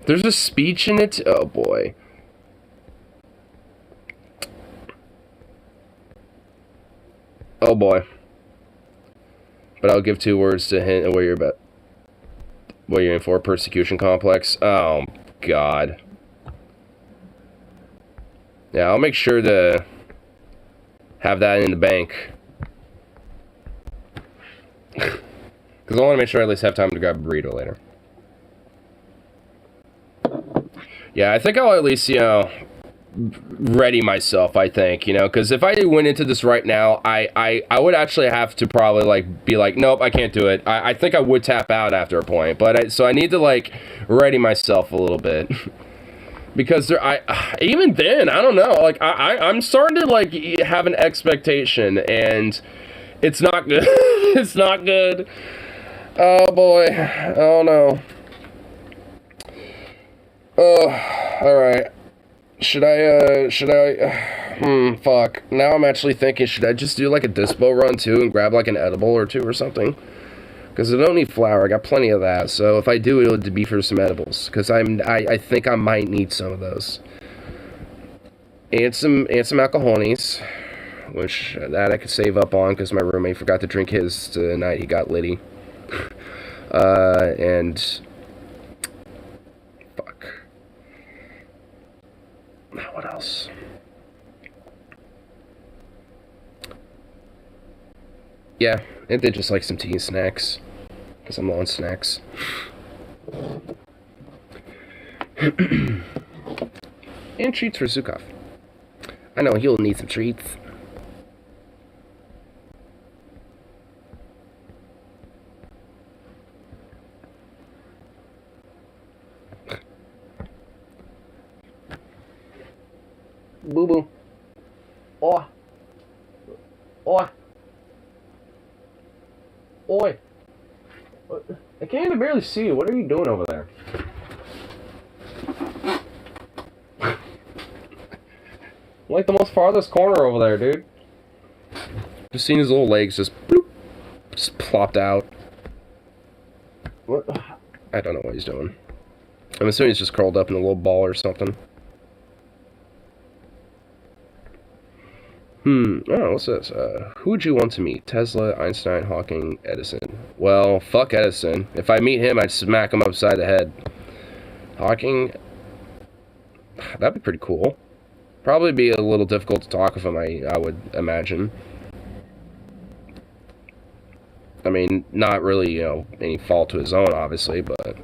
There's a speech in it. Oh boy. Oh boy. But I'll give 2 words to hint at what you're in for. Persecution complex. Oh, God. Yeah, I'll make sure to have that in the bank. Because I want to make sure I at least have time to grab a burrito later. Yeah, I think I'll at least, ready myself, I think, because if I went into this right now, I would actually have to probably, be like, nope, I can't do it. I think I would tap out after a point, but so I need to, ready myself a little bit. Because even then, I don't know, I'm starting to, have an expectation, and it's not good. It's not good. Oh, boy. Oh, no. Oh, alright. Fuck. Now I'm actually thinking, should I just do, a dispo run, too, and grab, an edible or 2 or something? Because I don't need flour, I got plenty of that, so if I do, it'll be for some edibles, because I think I might need some of those. And some alcoholies, which, that I could save up on, because my roommate forgot to drink his the night he got litty. And... what else? Yeah, and then just some tea and snacks, because I'm low on snacks. And treats for Zukov. I know he'll need some treats. Boo boo. Oh. Oi. Oi. I can't even barely see you. What are you doing over there? The most farthest corner over there, dude. Just seeing his little legs just bloop, just plopped out. What? I don't know what he's doing. I'm assuming he's just curled up in a little ball or something. Oh, what's this? Who would you want to meet? Tesla, Einstein, Hawking, Edison. Well, fuck Edison. If I meet him, I'd smack him upside the head. Hawking... That'd be pretty cool. Probably be a little difficult to talk with him, I would imagine. I mean, not really, any fault to his own, obviously, but,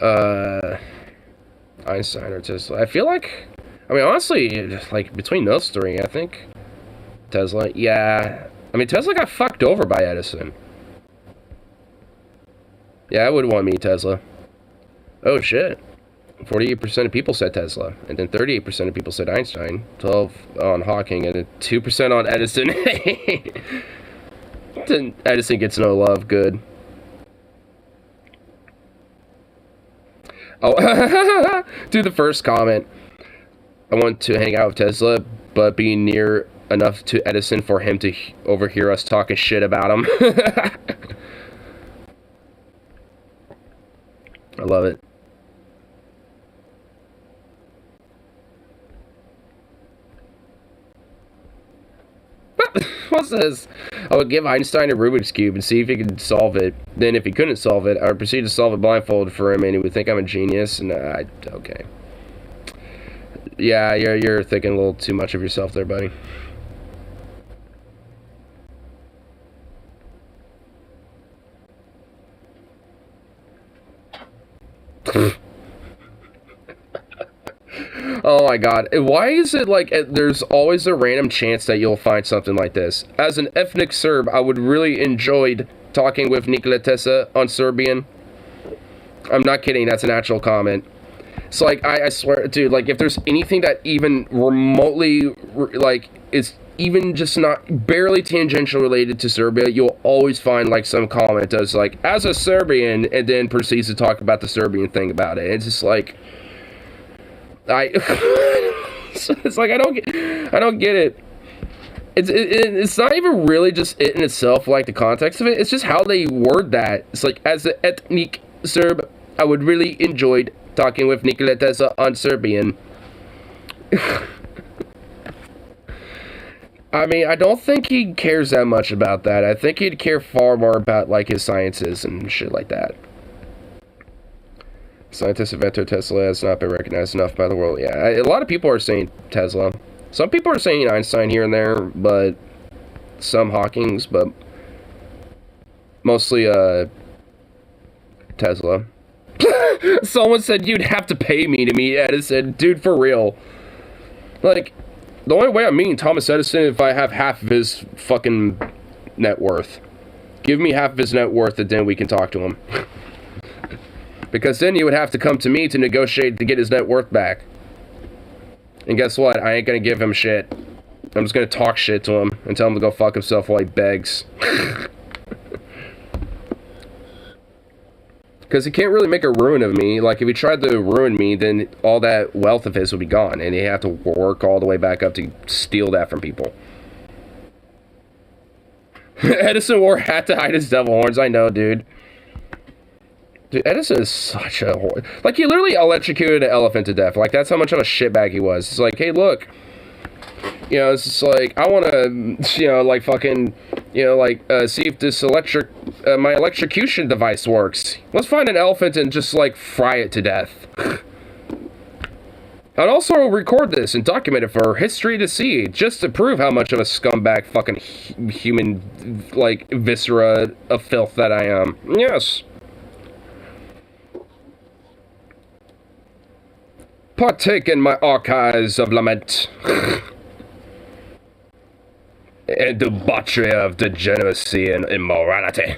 yeah. Einstein or Tesla. I feel like... honestly, between those 3, I think Tesla, yeah. Tesla got fucked over by Edison. Yeah, I would want to meet Tesla. Oh, shit. 48% of people said Tesla, and then 38% of people said Einstein, 12 on Hawking, and then 2% on Edison. Then Edison gets no love, good. Oh, do the first comment. I want to hang out with Tesla, but be near enough to Edison for him to overhear us talking shit about him. I love it. What's this? I would give Einstein a Rubik's Cube and see if he could solve it. Then if he couldn't solve it, I would proceed to solve it blindfolded for him, and he would think I'm a genius, and okay. Yeah, you're thinking a little too much of yourself there, buddy. Oh my god. Why is it there's always a random chance that you'll find something like this? As an ethnic Serb, I would really enjoyed talking with Nikola Tesla on Serbian. I'm not kidding, that's an actual comment. So, I swear, dude, if there's anything that even remotely, is even just not barely tangential related to Serbia, you'll always find, some comment that's, as a Serbian, and then proceeds to talk about the Serbian thing about it. It's just, it's I don't get it. It's not even really just it in itself, the context of it. It's just how they word that. It's as an ethnic Serb, I would really enjoyed talking with Nikola Tesla on Serbian. I mean, I don't think he cares that much about that. I think he'd care far more about, like, his sciences and shit like that. Scientist inventor Tesla has not been recognized enough by the world. Yeah, a lot of people are saying Tesla. Some people are saying Einstein here and there, but some Hawking's, but mostly, Tesla. Someone said you'd have to pay me to meet Edison. Dude, for real. Like, the only way I'm meeting Thomas Edison is if I have half of his fucking net worth. Give me half of his net worth and then we can talk to him. Because then you would have to come to me to negotiate to get his net worth back. And guess what? I ain't gonna give him shit. I'm just gonna talk shit to him and tell him to go fuck himself while he begs. Because he can't really make a ruin of me. Like, if he tried to ruin me, then all that wealth of his would be gone. And he'd have to work all the way back up to steal that from people. Edison wore a hat to hide his devil horns. I know, dude. Dude, Edison is such a... Like, he literally electrocuted an elephant to death. Like, that's how much of a shitbag he was. It's like, hey, look. You know, it's just like, I want to, you know, like, fucking... You know, like, see if this my electrocution device works. Let's find an elephant and just, like, fry it to death. I'd also record this and document it for history to see, just to prove how much of a scumbag fucking human, like, viscera of filth that I am. Yes. Partake in my archives of lament. And debauchery of degeneracy and immorality.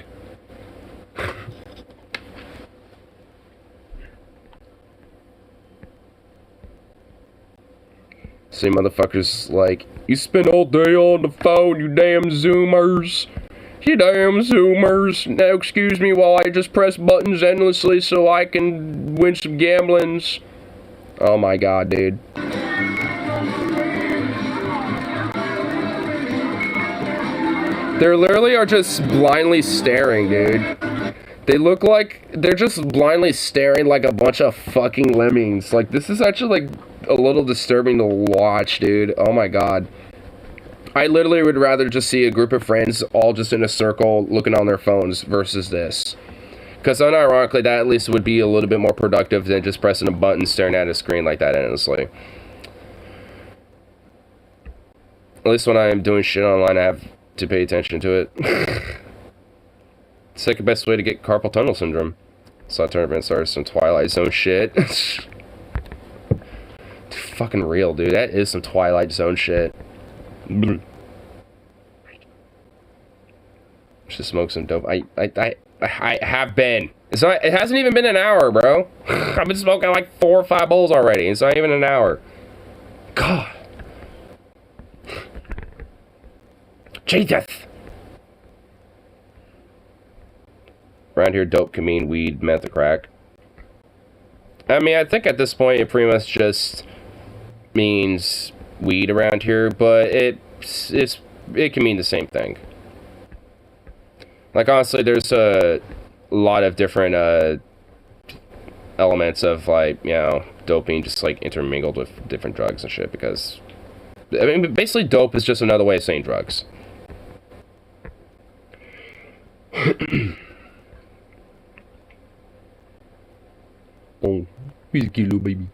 See, motherfuckers like, you spend all day on the phone, you damn Zoomers. You damn Zoomers. Now excuse me while I just press buttons endlessly so I can win some gamblings. Oh my god, dude. They literally are just blindly staring, dude. They look like they're just blindly staring like a bunch of fucking lemmings. Like, this is actually, like, a little disturbing to watch, dude. Oh my god. I literally would rather just see a group of friends all just in a circle looking on their phones versus this. Because unironically, that at least would be a little bit more productive than just pressing a button staring at a screen like that endlessly. At least when I am doing shit online, I have to pay attention to it. It's like the best way to get carpal tunnel syndrome. So I turned around and started some Twilight Zone shit. Fucking real, dude. That is some Twilight Zone shit. Should smoke some dope. I have been. It's not. It hasn't even been an hour, bro. I've been smoking like 4 or 5 bowls already. It's not even an hour. God. Jesus. Around here, dope can mean weed, meth, or crack. I mean, I think at this point it pretty much just means weed around here, but it can mean the same thing. Like, honestly, there's a lot of different elements of, like, you know, dope being just, like, intermingled with different drugs and shit, because, I mean, basically dope is just another way of saying drugs. Oh, he's a kilo, baby.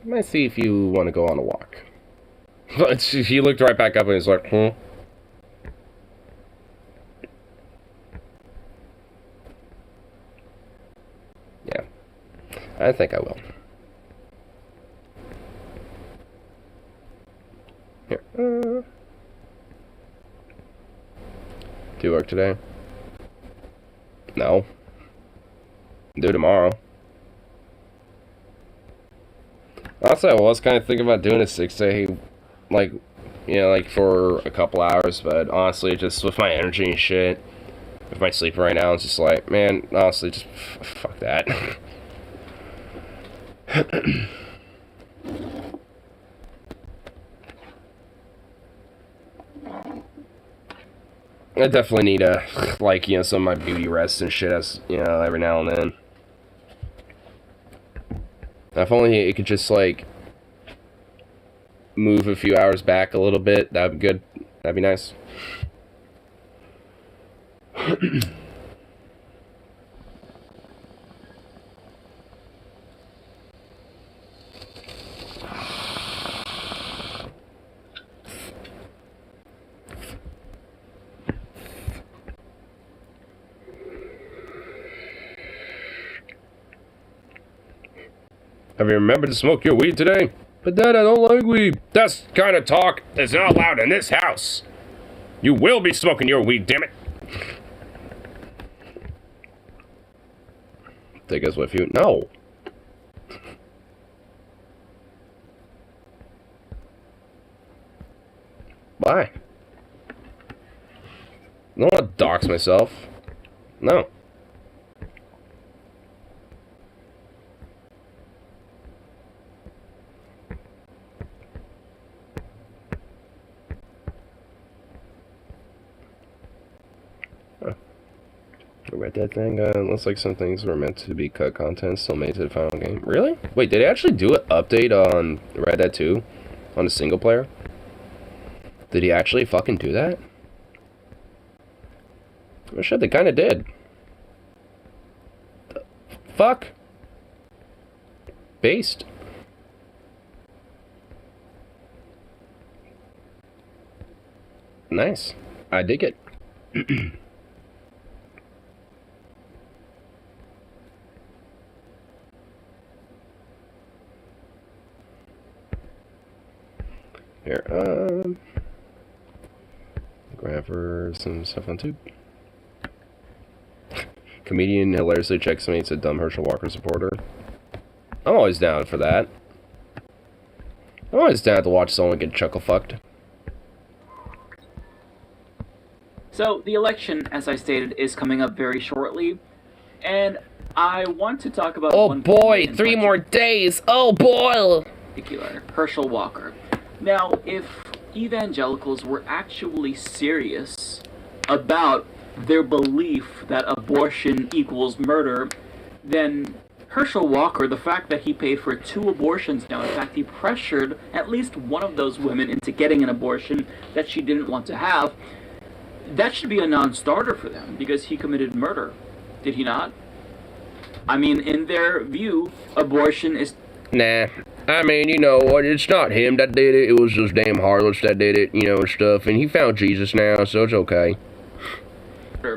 Let's see if you want to go on a walk. He looked right back up and was like, hmm? Yeah. I think I will. Here. Do you work today? No. Do tomorrow. Honestly, I was kind of thinking about doing a 6-day, like, you know, like, for a couple hours, but honestly, just with my energy and shit, with my sleep right now, it's just like, man, honestly, just fuck that. I definitely need a, like, you know, some of my beauty rests and shit, as, you know, every now and then. If only it could just, like, move a few hours back a little bit, that'd be good. That'd be nice. Have you remembered to smoke your weed today? But Dad, I don't like weed. That's kind of talk that's not allowed in this house. You will be smoking your weed, damn it. Take us with you? No. Why? I don't want to dox myself. No. Red Dead thing, looks like some things were meant to be cut content still made to the final game. Really? Wait, did they actually do an update on Red Dead 2? On the single player? Did he actually fucking do that? Oh shit, they kinda did. The fuck? Based. Nice. I dig it. Here, grab for some stuff on tube. Comedian hilariously checkmates a dumb Herschel Walker supporter. I'm always down for that. I'm always down to watch someone get chuckle fucked. So, the election, as I stated, is coming up very shortly, and I want to talk about one boy, 3 more days! Oh boy! Particular, Herschel Walker. Now, if evangelicals were actually serious about their belief that abortion equals murder, then Herschel Walker, the fact that he paid for 2 abortions now, in fact, he pressured at least one of those women into getting an abortion that she didn't want to have, that should be a non-starter for them, because he committed murder. Did he not? I mean, in their view, abortion is... Nah. I mean, you know what, it's not him that did it, it was those damn harlots that did it, you know, and stuff, and he found Jesus now, so it's okay.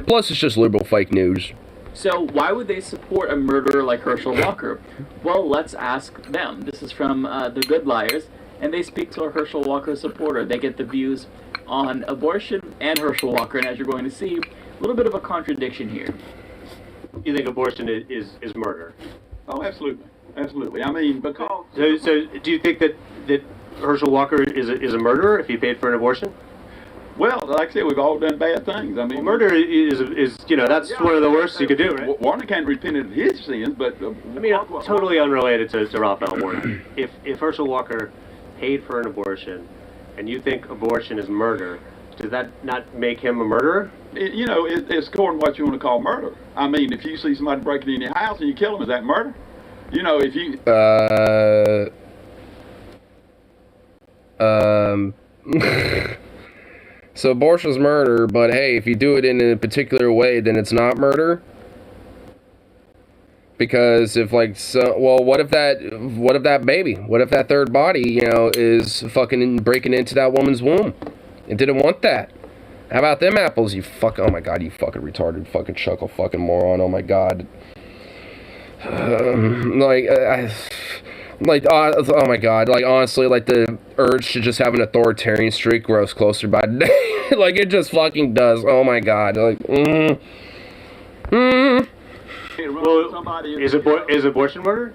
Plus, it's just liberal fake news. So, why would they support a murderer like Herschel Walker? Well, let's ask them. This is from The Good Liars, and they speak to a Herschel Walker supporter. They get the views on abortion and Herschel Walker, and as you're going to see, a little bit of a contradiction here. You think abortion is murder? Oh, absolutely. Absolutely. I mean, because... So do you think that Herschel Walker is a murderer if he paid for an abortion? Well, like I said, we've all done bad things. I mean... Well, murder is you know, that's one of the worst you could do, right? Warner can't repent of his sins, but... I mean, totally unrelated to Raphael Warner. If Herschel Walker paid for an abortion, and you think abortion is murder, does that not make him a murderer? You know, it's according to what you want to call murder. I mean, if you see somebody breaking in your house and you kill them, is that murder? You know, if you... So abortion's murder, but hey, if you do it in a particular way, then it's not murder? Because if, like, so... Well, what if that baby, what if that third body, you know, is fucking breaking into that woman's womb? It didn't want that. How about them apples, you fuck... Oh my god, you fucking retarded fucking chuckle fucking moron, oh my god. Oh my god, like, honestly, like, the urge to just have an authoritarian streak grows closer by the day. Like, it just fucking does, oh my god, like, Well, is abortion murder?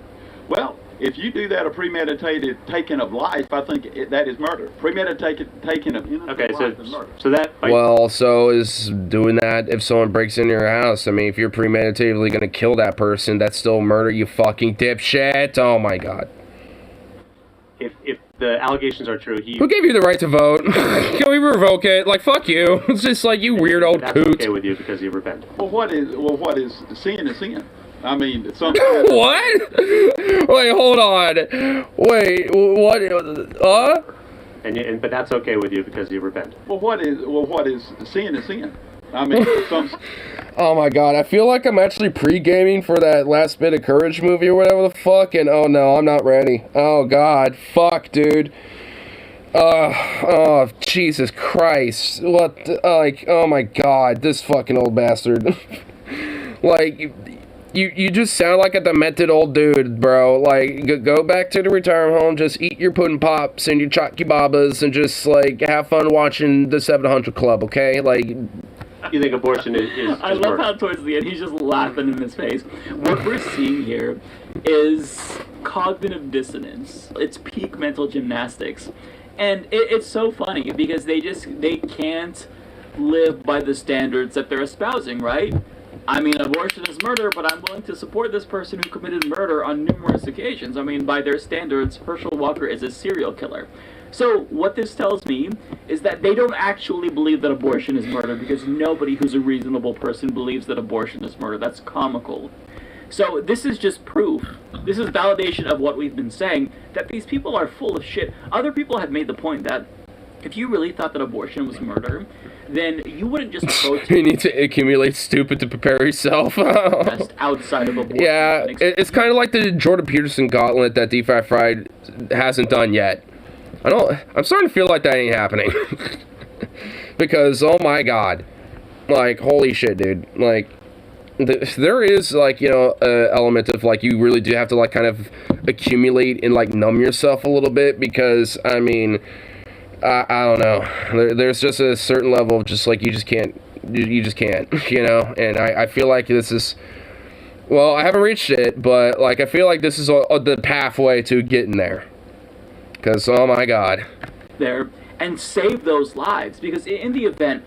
Well, if you do that, a premeditated taking of life, I think that is murder. Premeditated taking of innocent life is murder. So that... Like, well, so is doing that if someone breaks into your house. I mean, if you're premeditatively gonna kill that person, that's still murder, you fucking dipshit. Oh my god. If the allegations are true, Who gave you the right to vote? Can we revoke it? Like, fuck you. It's just like, you weird old that's coot. okay with you because you repent. Well, what is sin is sin. I mean, some. What? Wait, hold on. Wait, what? But that's okay with you because you repent. Well, what is sin is sin. I mean, some. Oh my god, I feel like I'm actually pre-gaming for that Last Bit of Courage movie or whatever the fuck, and oh no, I'm not ready. Oh god, fuck, dude. Oh, Jesus Christ. What, like, oh my god, this fucking old bastard. Like, you just sound like a demented old dude, bro. Like, go back to the retirement home, just eat your pudding pops and your chocky babas, and just, like, have fun watching the 700 Club, okay? Like... You think abortion is I love how towards the end he's just laughing in his face. What we're seeing here is cognitive dissonance. It's peak mental gymnastics. And it's so funny because they can't live by the standards that they're espousing, right? I mean, abortion is murder, but I'm willing to support this person who committed murder on numerous occasions. I mean, by their standards, Herschel Walker is a serial killer. So what this tells me is that they don't actually believe that abortion is murder because nobody who's a reasonable person believes that abortion is murder. That's comical. So this is just proof. This is validation of what we've been saying, that these people are full of shit. Other people have made the point that if you really thought that abortion was murder, then you wouldn't just protest. You need to accumulate stupid to prepare yourself. Just outside of abortion. Yeah, it's kind of like the Jordan Peterson gauntlet that DeFi Fried hasn't done yet. I'm starting to feel like that ain't happening. Because, oh my god. Like, holy shit, dude. Like, there is, like, you know, an element of, like, you really do have to, like, kind of accumulate and, like, numb yourself a little bit. Because, I mean, I don't know. There's just a certain level of just, like, you just can't, you know? And I feel like this is... Well, I haven't reached it, but, like, I feel like this is the pathway to getting there. Because, oh my god. There and save those lives. Because in the event,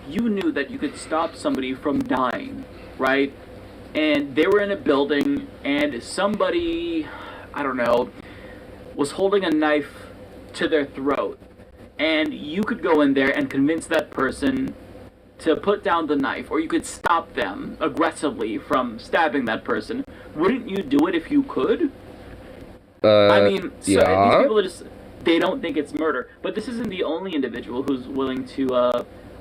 you knew that you could stop somebody from dying, right? And they were in a building, and somebody, I don't know, was holding a knife to their throat. And you could go in there and convince that person to put down the knife, or you could stop them aggressively from stabbing that person. Wouldn't you do it if you could? I mean, so yeah. these people are just, they don't think it's murder. But this isn't the only individual who's willing to,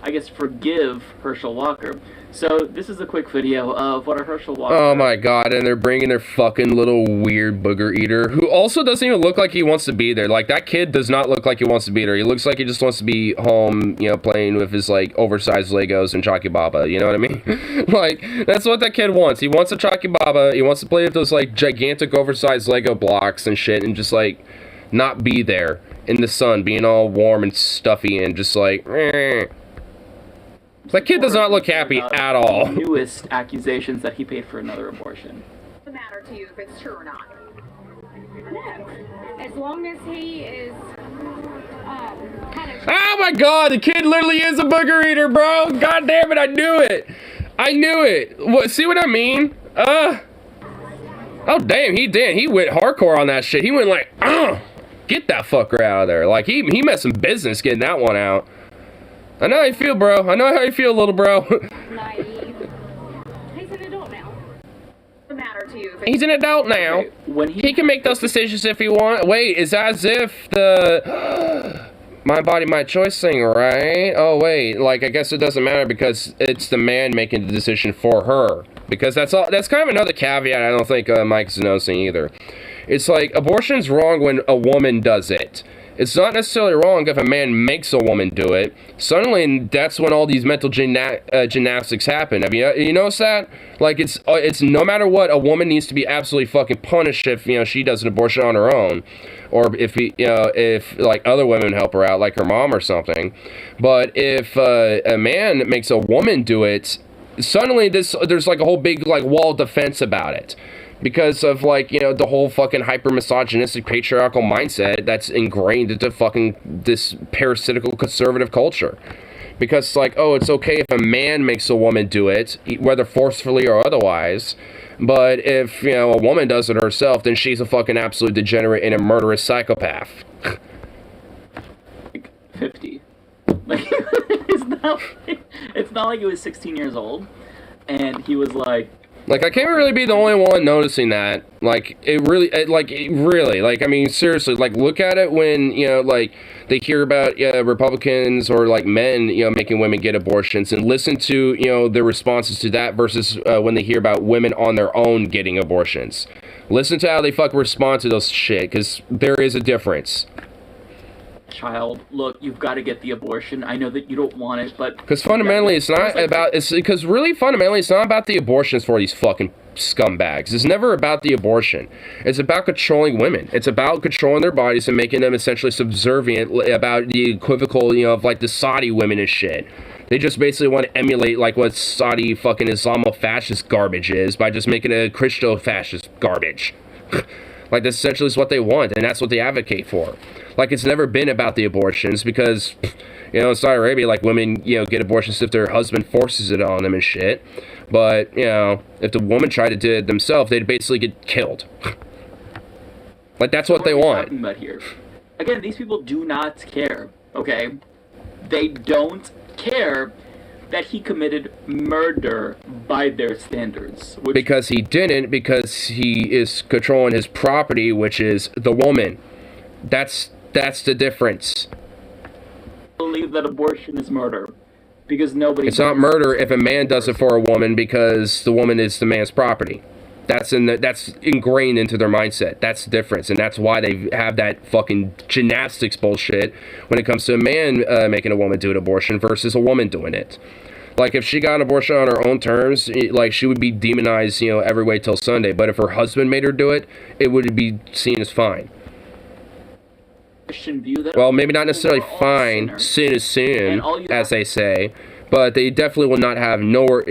I guess, forgive Herschel Walker. So this is a quick video of what a Herschel Walker... Oh my god, and they're bringing their fucking little weird booger eater, who also doesn't even look like he wants to be there. Like, that kid does not look like he wants to be there. He looks like he just wants to be home, you know, playing with his, like, oversized Legos and Chalky Baba, you know what I mean? Like, that's what that kid wants. He wants a Chalky Baba, he wants to play with those, like, gigantic oversized Lego blocks and shit, and just, like, not be there in the sun, being all warm and stuffy and just, like, That kid does not look happy at all. Newest accusations that he paid for another abortion. Doesn't matter to you if it's true or not. No. As long as he is kind of... Oh my god, the kid literally is a booger eater, bro. God damn it, I knew it. I knew it. What, see what I mean? Oh damn, he did. He went hardcore on that shit. He went like, get that fucker out of there. Like, he made some business getting that one out. I know how you feel, bro. I know how you feel, little bro. naive. He's an adult now. Doesn't matter to you if it's... He's an adult now. Okay, when He can make those decisions if he wants. Wait, it's as if the my body, my choice thing, right? Oh, wait. Like, I guess it doesn't matter because it's the man making the decision for her. Because that's all. That's kind of another caveat I don't think Mike's noticing either. It's like, abortion's wrong when a woman does it. It's not necessarily wrong if a man makes a woman do it. Suddenly, that's when all these mental gymnastics happen. Have you noticed that? Like, it's no matter what, a woman needs to be absolutely fucking punished if, you know, she does an abortion on her own. Or if like, other women help her out, like her mom or something. But if a man makes a woman do it, suddenly there's like a whole big, like, wall of defense about it. Because of, like, you know, the whole fucking hyper-misogynistic patriarchal mindset that's ingrained into fucking this parasitical conservative culture. Because, like, oh, it's okay if a man makes a woman do it, whether forcefully or otherwise. But if, you know, a woman does it herself, then she's a fucking absolute degenerate and a murderous psychopath. 50. Like, it's not like he was 16 years old, and he was like... Like, I can't really be the only one noticing that. Like, really, like, I mean, seriously, like, look at it when, you know, like, they hear about Republicans or, like, men, you know, making women get abortions, and listen to, you know, their responses to that versus when they hear about women on their own getting abortions. Listen to how they fucking respond to those shit, because there is a difference. Child, look, you've got to get the abortion. I know that you don't want it, but... Because fundamentally, it's not about... Because really, fundamentally, it's not about the abortions for these fucking scumbags. It's never about the abortion. It's about controlling women. It's about controlling their bodies and making them essentially subservient about the equivocal, you know, of, like, the Saudi women and shit. They just basically want to emulate, like, what Saudi fucking Islamo-fascist garbage is by just making it a Christo-fascist garbage. Like, that's essentially what they want, and that's what they advocate for. Like, it's never been about the abortions because, you know, in Saudi Arabia, like, women, you know, get abortions if their husband forces it on them and shit. But, you know, if the woman tried to do it themselves, they'd basically get killed. Like, that's what they want. Talking about here. Again, these people do not care, okay? They don't care that he committed murder by their standards. Because he didn't, because he is controlling his property, which is the woman. That's the difference. I believe that abortion is murder. Because nobody... It's not murder if a man does it for a woman because the woman is the man's property. That's ingrained into their mindset. That's the difference, and that's why they have that fucking gymnastics bullshit when it comes to a man making a woman do an abortion versus a woman doing it. Like, if she got an abortion on her own terms, like, she would be demonized, you know, every way till Sunday. But if her husband made her do it, it would be seen as fine. View that well, maybe not necessarily fine. Sin is sin, as they say. But they definitely will not have nowhere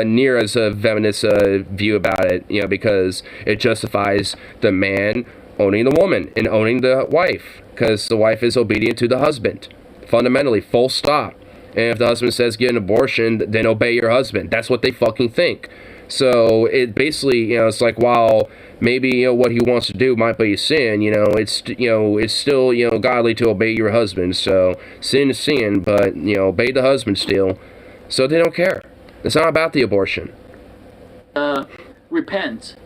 near as a feminist view about it, you know, because it justifies the man owning the woman and owning the wife, because the wife is obedient to the husband, fundamentally, full stop. And if the husband says get an abortion, then obey your husband. That's what they fucking think. So it basically, you know, it's like, while maybe, you know, what he wants to do might be a sin, you know, it's still, you know, godly to obey your husband. So sin is sin, but, you know, obey the husband still. So they don't care. It's not about the abortion. Repent.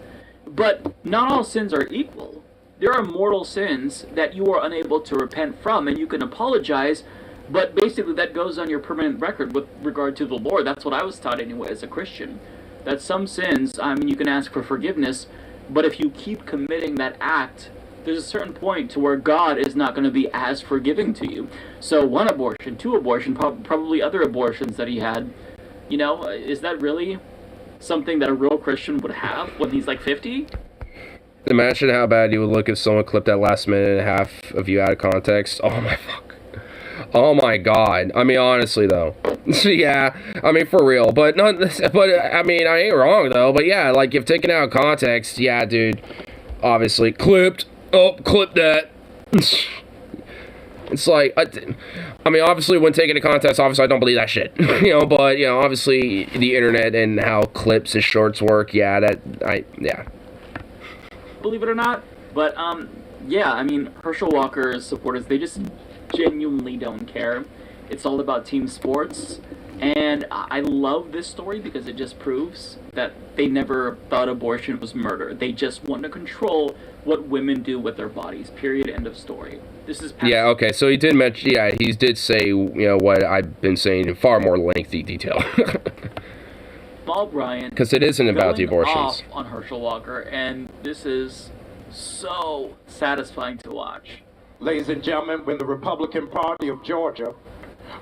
But not all sins are equal. There are mortal sins that you are unable to repent from, and you can apologize, but basically that goes on your permanent record with regard to the Lord. That's what I was taught anyway as a Christian. That some sins, I mean, you can ask for forgiveness, but if you keep committing that act, there's a certain point to where God is not going to be as forgiving to you. So 1 abortion, 2 abortion, probably other abortions that he had, you know, is that really something that a real Christian would have when he's like 50? Imagine how bad you would look if someone clipped that last minute and a half of you out of context. Oh my fuck. Oh my god. I mean, honestly though. Yeah, I mean, for real. But I mean, I ain't wrong though. But yeah, like, if taken out of context, yeah, dude. Obviously, clipped. Oh, clip that. It's like, I mean, obviously, when taken into context, obviously, I don't believe that shit. You know, but, you know, obviously, the internet and how clips and shorts work, yeah, yeah. Believe it or not, but, yeah, I mean, Herschel Walker's supporters, they just genuinely don't care. It's all about team sports, and I love this story because it just proves that they never thought abortion was murder. They just want to control what women do with their bodies, period, end of story. This is yeah, okay, so he did mention, yeah, he did say, you know, what I've been saying in far more lengthy detail. Paul Bryant, because it isn't about the abortions, off on Herschel Walker, and this is so satisfying to watch. Ladies and gentlemen, when the Republican Party of Georgia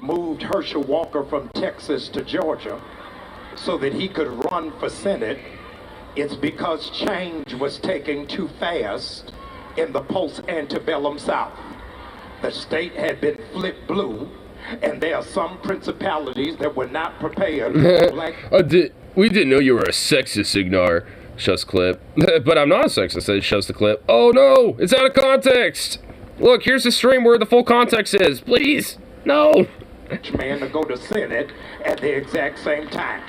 moved Herschel Walker from Texas to Georgia so that he could run for Senate, it's because change was taking too fast in the post-antebellum South. The state had been flipped blue, and there are some principalities that were not prepared for black... We didn't know you were a sexist, Ignar. Shuts clip. But I'm not a sexist, it shows the clip. Oh no, it's out of context! Look, here's the stream where the full context is. Please, no! Man to go to Senate at the exact same time.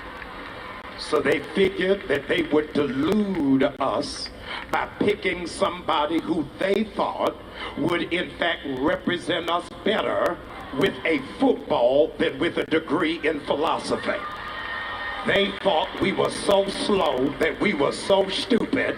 So they figured that they would delude us by picking somebody who they thought would in fact represent us better with a football than with a degree in philosophy. They thought we were so slow, that we were so stupid,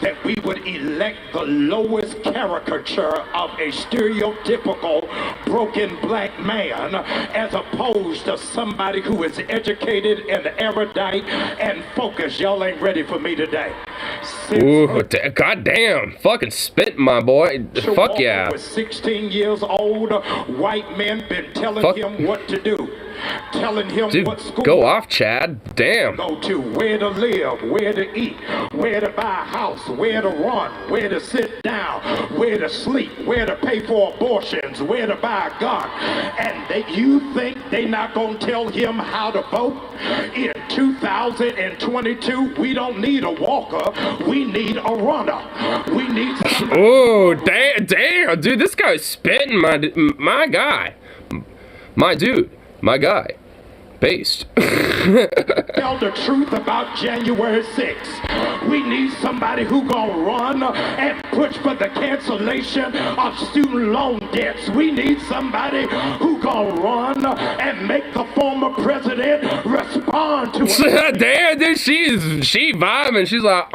that we would elect the lowest caricature of a stereotypical broken black man as opposed to somebody who is educated and erudite and focused. Y'all ain't ready for me today. Ooh, goddamn. Fucking spit, my boy. Fuck yeah. Was 16 years old. White men been telling him what to do. Telling him what school go off, Chad. Damn. Go to, where to live, where to eat, where to buy a house, where to run, where to sit down, where to sleep, where to pay for abortions, where to buy a gun. And you think they not gonna tell him how to vote? In 2022, we don't need a walker, we need a runner. We need somebody. Oh, damn, dude, this guy's spitting, my guy. My dude. My guy. Based. Tell the truth about January 6th. We need somebody who gonna run and push for the cancellation of student loan debts. We need somebody who gonna run and make the former president respond to it. Damn, dude, she vibing. She's like,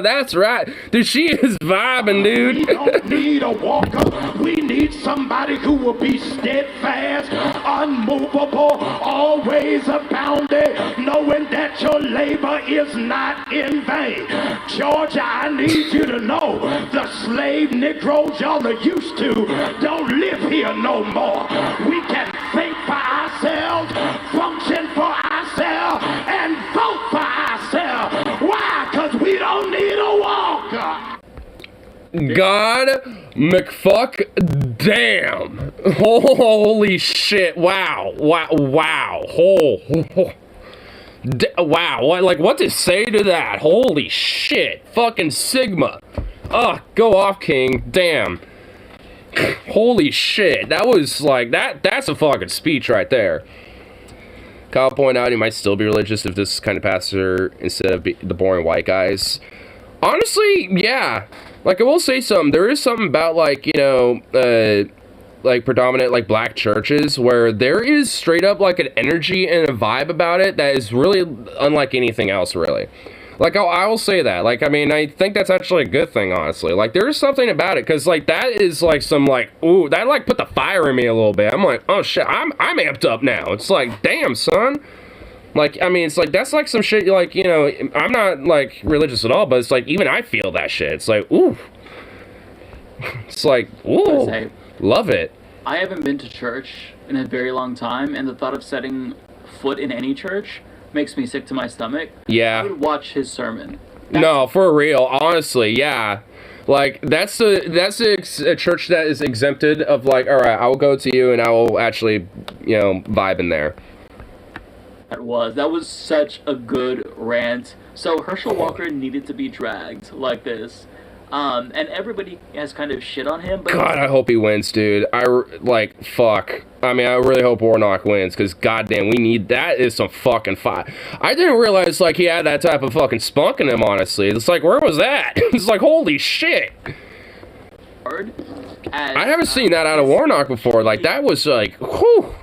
that's right. Dude, she is vibing, dude. We don't need a walker. We need somebody who will be steadfast, unmovable, always abounding, knowing that your labor is not in vain. Georgia, I need you to know the slave Negroes y'all are used to don't live here no more. We can think for ourselves, function for ourselves, and vote for ourselves. Why? Because we don't need a walker. God McFuck damn. Holy shit. Wow. Wow. Wow. What to say to that? Holy shit. Fucking Sigma. Go off, King. Damn. Holy shit. That was like, that's a fucking speech right there. Kyle pointed out he might still be religious if this kind of pastor instead of the boring white guys. Honestly, yeah. Like, I will say something. There is something about, like, you know, like, predominant, like, black churches where there is straight up, like, an energy and a vibe about it that is really unlike anything else, really. Like, I will say that. Like, I mean, I think that's actually a good thing, honestly. Like, there is something about it, because, like, that is, like, some, like, ooh, that, like, put the fire in me a little bit. I'm like, oh, shit, I'm amped up now. It's like, damn, son. Like, I mean, it's like, that's like some shit, like, you know, I'm not, like, religious at all, but it's like, even I feel that shit. It's like, ooh. It's like, ooh, love it. I haven't been to church in a very long time, and the thought of setting foot in any church makes me sick to my stomach. Yeah. I would watch his sermon. No, for real, honestly, yeah. Like, that's a church that is exempted of, like, all right, I will go to you, and I will actually, you know, vibe in there. That was such a good rant. So Herschel Walker needed to be dragged like this. And everybody has kind of shit on him. But God, I hope he wins, dude. Fuck. I mean, I really hope Warnock wins, because goddamn, we need, that is some fucking fire. I didn't realize, like, he had that type of fucking spunk in him, honestly. It's like, where was that? It's like, holy shit. I haven't seen that out of Warnock before. Like, that was like, whew.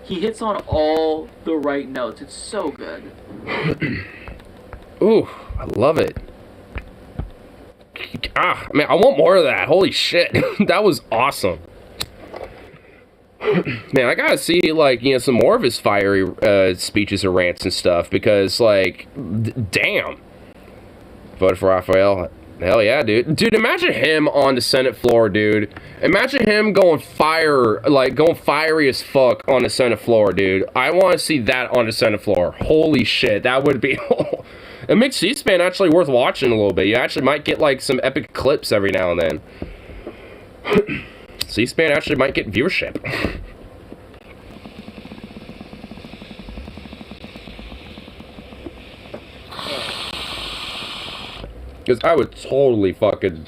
He hits on all the right notes. It's so good. Ooh, I love it. Man, I want more of that. Holy shit. That was awesome. Man, I gotta see, like, you know, some more of his fiery speeches or rants and stuff, because, like, damn. Voted for Raphael. Hell yeah, dude. Dude, imagine him on the Senate floor, dude. Imagine him going fiery as fuck on the Senate floor, dude. I want to see that on the Senate floor. Holy shit, that would be... It makes C-SPAN actually worth watching a little bit. You actually might get, like, some epic clips every now and then. C-SPAN actually might get viewership. Because I would totally fucking,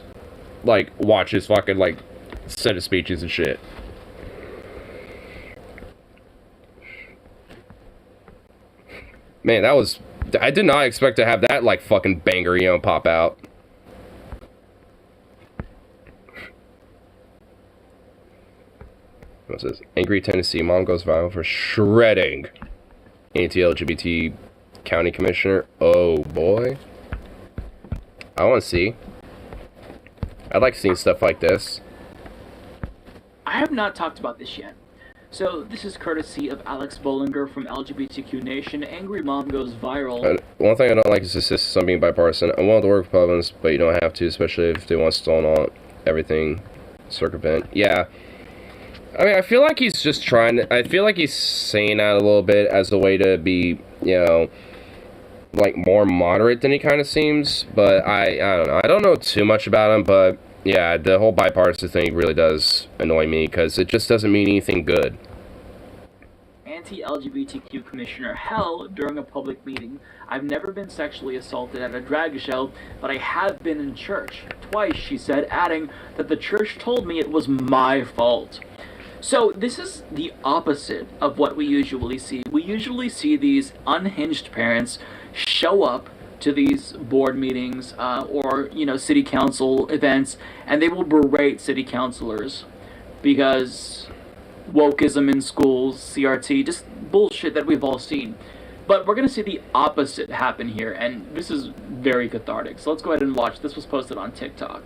like, watch his fucking, like, set of speeches and shit. Man, that was... I did not expect to have that, like, fucking banger, you know, pop out. What's this? Angry Tennessee mom goes viral for shredding anti-LGBT county commissioner. Oh boy. I want to see. I like seeing stuff like this. I have not talked about this yet. So this is courtesy of Alex Bollinger from LGBTQ Nation. Angry mom goes viral. One thing I don't like is this system being bipartisan. I want to work with Republicans, but you don't have to, especially if they want to stall on everything, circumvent. Yeah. I mean, I feel like he's just trying to... I feel like he's saying that a little bit as a way to be, you know, like, more moderate than he kind of seems. But I don't know. I don't know too much about him, but... yeah, the whole bipartisan thing really does annoy me because it just doesn't mean anything good. Anti-LGBTQ Commissioner Hell during a public meeting. I've never been sexually assaulted at a drag show, but I have been in church. Twice, she said, adding that the church told me it was my fault. So this is the opposite of what we usually see. We usually see these unhinged parents show up to these board meetings or, you know, city council events, and they will berate city councilors because wokeism in schools, CRT, just bullshit that we've all seen. But we're going to see the opposite happen here, and this is very cathartic. So let's go ahead and watch. This was posted on TikTok.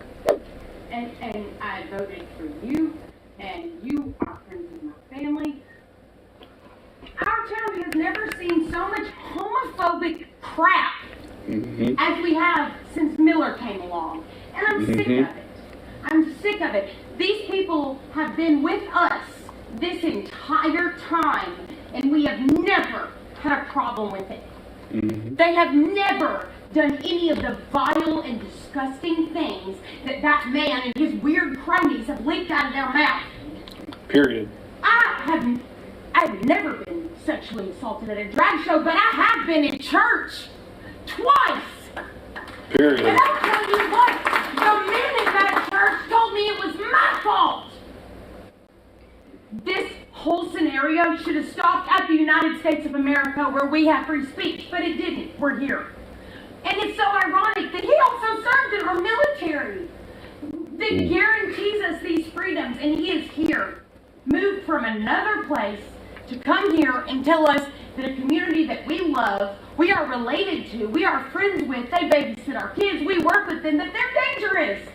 And I voted for you, and you are friends with my family. Our town has never seen so much homophobic crap as we have since Miller came along. And I'm sick of it. I'm sick of it. These people have been with us this entire time, and we have never had a problem with it. They have never done any of the vile and disgusting things that man and his weird cronies have leaked out of their mouth. Period. I've never been sexually assaulted at a drag show, but I have been in church. Twice! Period. And I'll tell you what, the men in that church told me it was my fault! This whole scenario should have stopped at the United States of America where we have free speech, but it didn't. We're here. And it's so ironic that he also served in our military that guarantees us these freedoms, and he is here, moved from another place to come here and tell us that a community that we love, we are related to, we are friends with, they babysit our kids, we work with them, that they're dangerous.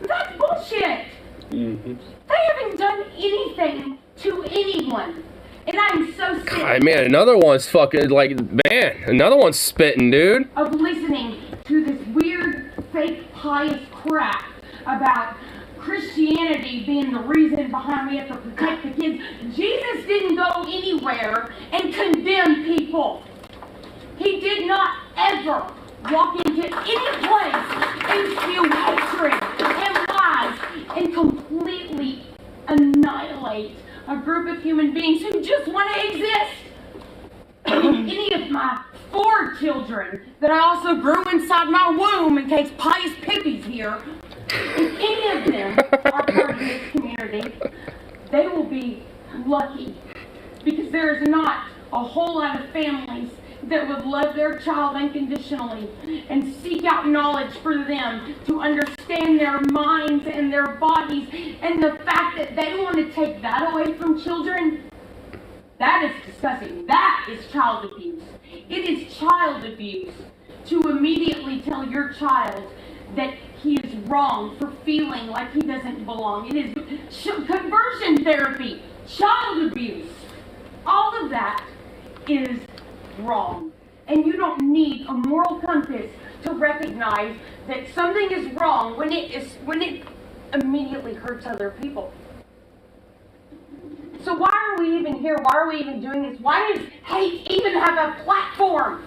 That's bullshit. They haven't done anything to anyone. And I'm so sick. God, man, another one's fucking, like, man, another one's spitting, dude. Of listening to this weird, fake, pious crap about Christianity being the reason behind we have to protect the kids. Jesus didn't go anywhere and condemn people. He did not ever walk into any place and spew hatred and lies and completely annihilate a group of human beings who just want to exist. Any of my 4 children that I also grew inside my womb in case Pious Pippi's here, if any of them are part of this community, they will be lucky, because there is not a whole lot of families that would love their child unconditionally and seek out knowledge for them to understand their minds and their bodies. And the fact that they want to take that away from children, that is disgusting. That is child abuse. It is child abuse to immediately tell your child that he is wrong for feeling like he doesn't belong. It is conversion therapy, child abuse. All of that is wrong. And you don't need a moral compass to recognize that something is wrong when it immediately hurts other people. So why are we even here? Why are we even doing this? Why does hate even have a platform?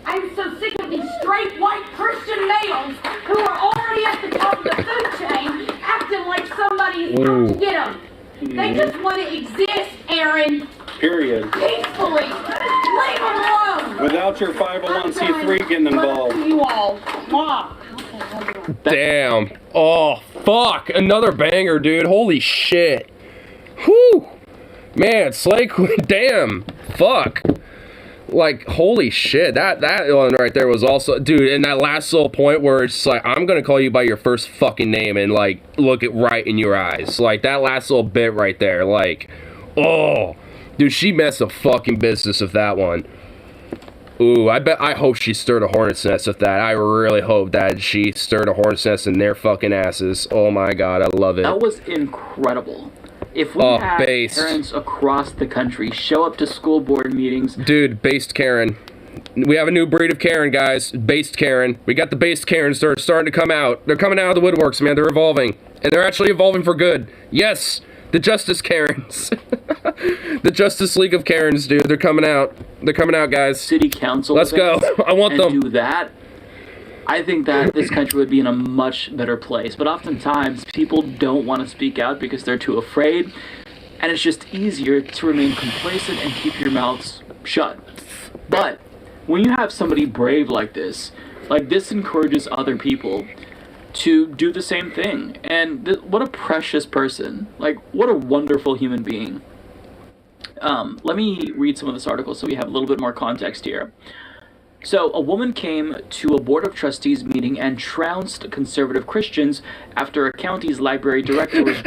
I'm so sick of these straight white Christian males who are already at the top of the food chain acting like somebody is out to get them. They just want to exist, Aaron. Period. Peacefully. Leave them alone. Without your 501c3 getting involved. Love you all. Mwah. Damn. Oh, fuck. Another banger, dude. Holy shit. Whew. Man, Slay Queen. Damn. Fuck. Like, holy shit, that one right there was also, dude, and that last little point where it's like, I'm gonna call you by your first fucking name and, like, look it right in your eyes. Like, that last little bit right there, like, oh, dude, she messed the fucking business of that one. Ooh, I hope she stirred a hornet's nest with that. I really hope that she stirred a hornet's nest in their fucking asses. Oh my god, I love it. That was incredible. If we had parents across the country show up to school board meetings... Dude, based Karen. We have a new breed of Karen, guys. Based Karen. We got the based Karens that are starting to come out. They're coming out of the woodworks, man. They're evolving. And they're actually evolving for good. Yes! The Justice Karens. The Justice League of Karens, dude. They're coming out. They're coming out, guys. City council. Let's go. I want them. Do that. I think that this country would be in a much better place. But oftentimes, people don't want to speak out because they're too afraid. And it's just easier to remain complacent and keep your mouths shut. But when you have somebody brave like this encourages other people to do the same thing. And what a precious person. Like, what a wonderful human being. Let me read some of this article so we have a little bit more context here. So, a woman came to a Board of Trustees meeting and trounced conservative Christians after a county's library director was...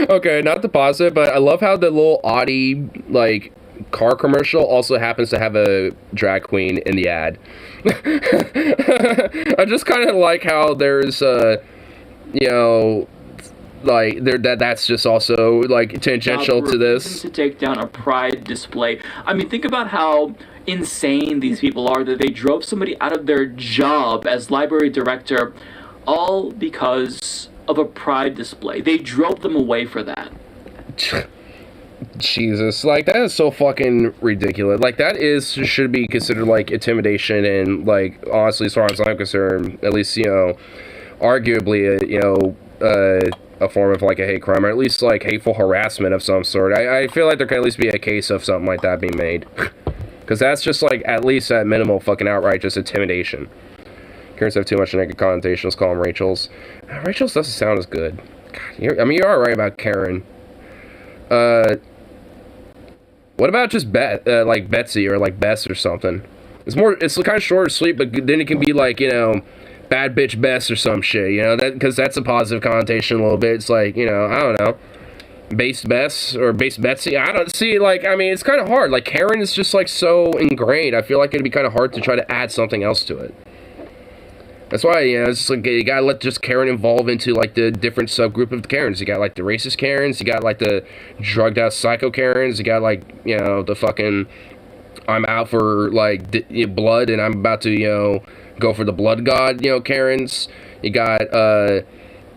Okay, not to pause it, but I love how the little Audi, like, car commercial also happens to have a drag queen in the ad. I just kind of like how there's, you know... like that's just also like tangential to this. To take down a pride display. I mean, think about how insane these people are, that they drove somebody out of their job as library director all because of a pride display. They drove them away for that. Jesus, like, that is so fucking ridiculous. Like, that should be considered like intimidation, and like, honestly, as far as I'm concerned, at least, you know, arguably a form of like a hate crime, or at least like hateful harassment of some sort. I feel like there can at least be a case of something like that being made. Because that's just like, at least at minimal, fucking outright just intimidation. Karens have too much negative connotation. Let's call them Rachel's. Rachel's doesn't sound as good. God, you are right about Karen. What about just like Betsy or like Bess or something? It's kind of short or sweet, but then it can be like, you know, bad bitch Bess or some shit, you know, because that's a positive connotation a little bit. It's like, you know, I don't know, based Bess or based Betsy. I don't see, like, I mean, it's kind of hard. Like, Karen is just like so ingrained. I feel like it'd be kind of hard to try to add something else to it. That's why, you know, it's just like, you gotta let just Karen evolve into like the different subgroup of the Karens. You got like the racist Karens, you got like the drugged out psycho Karens, you got like, you know, the fucking I'm out for like blood and I'm about to, you know, go for the blood god, you know, Karens. You got,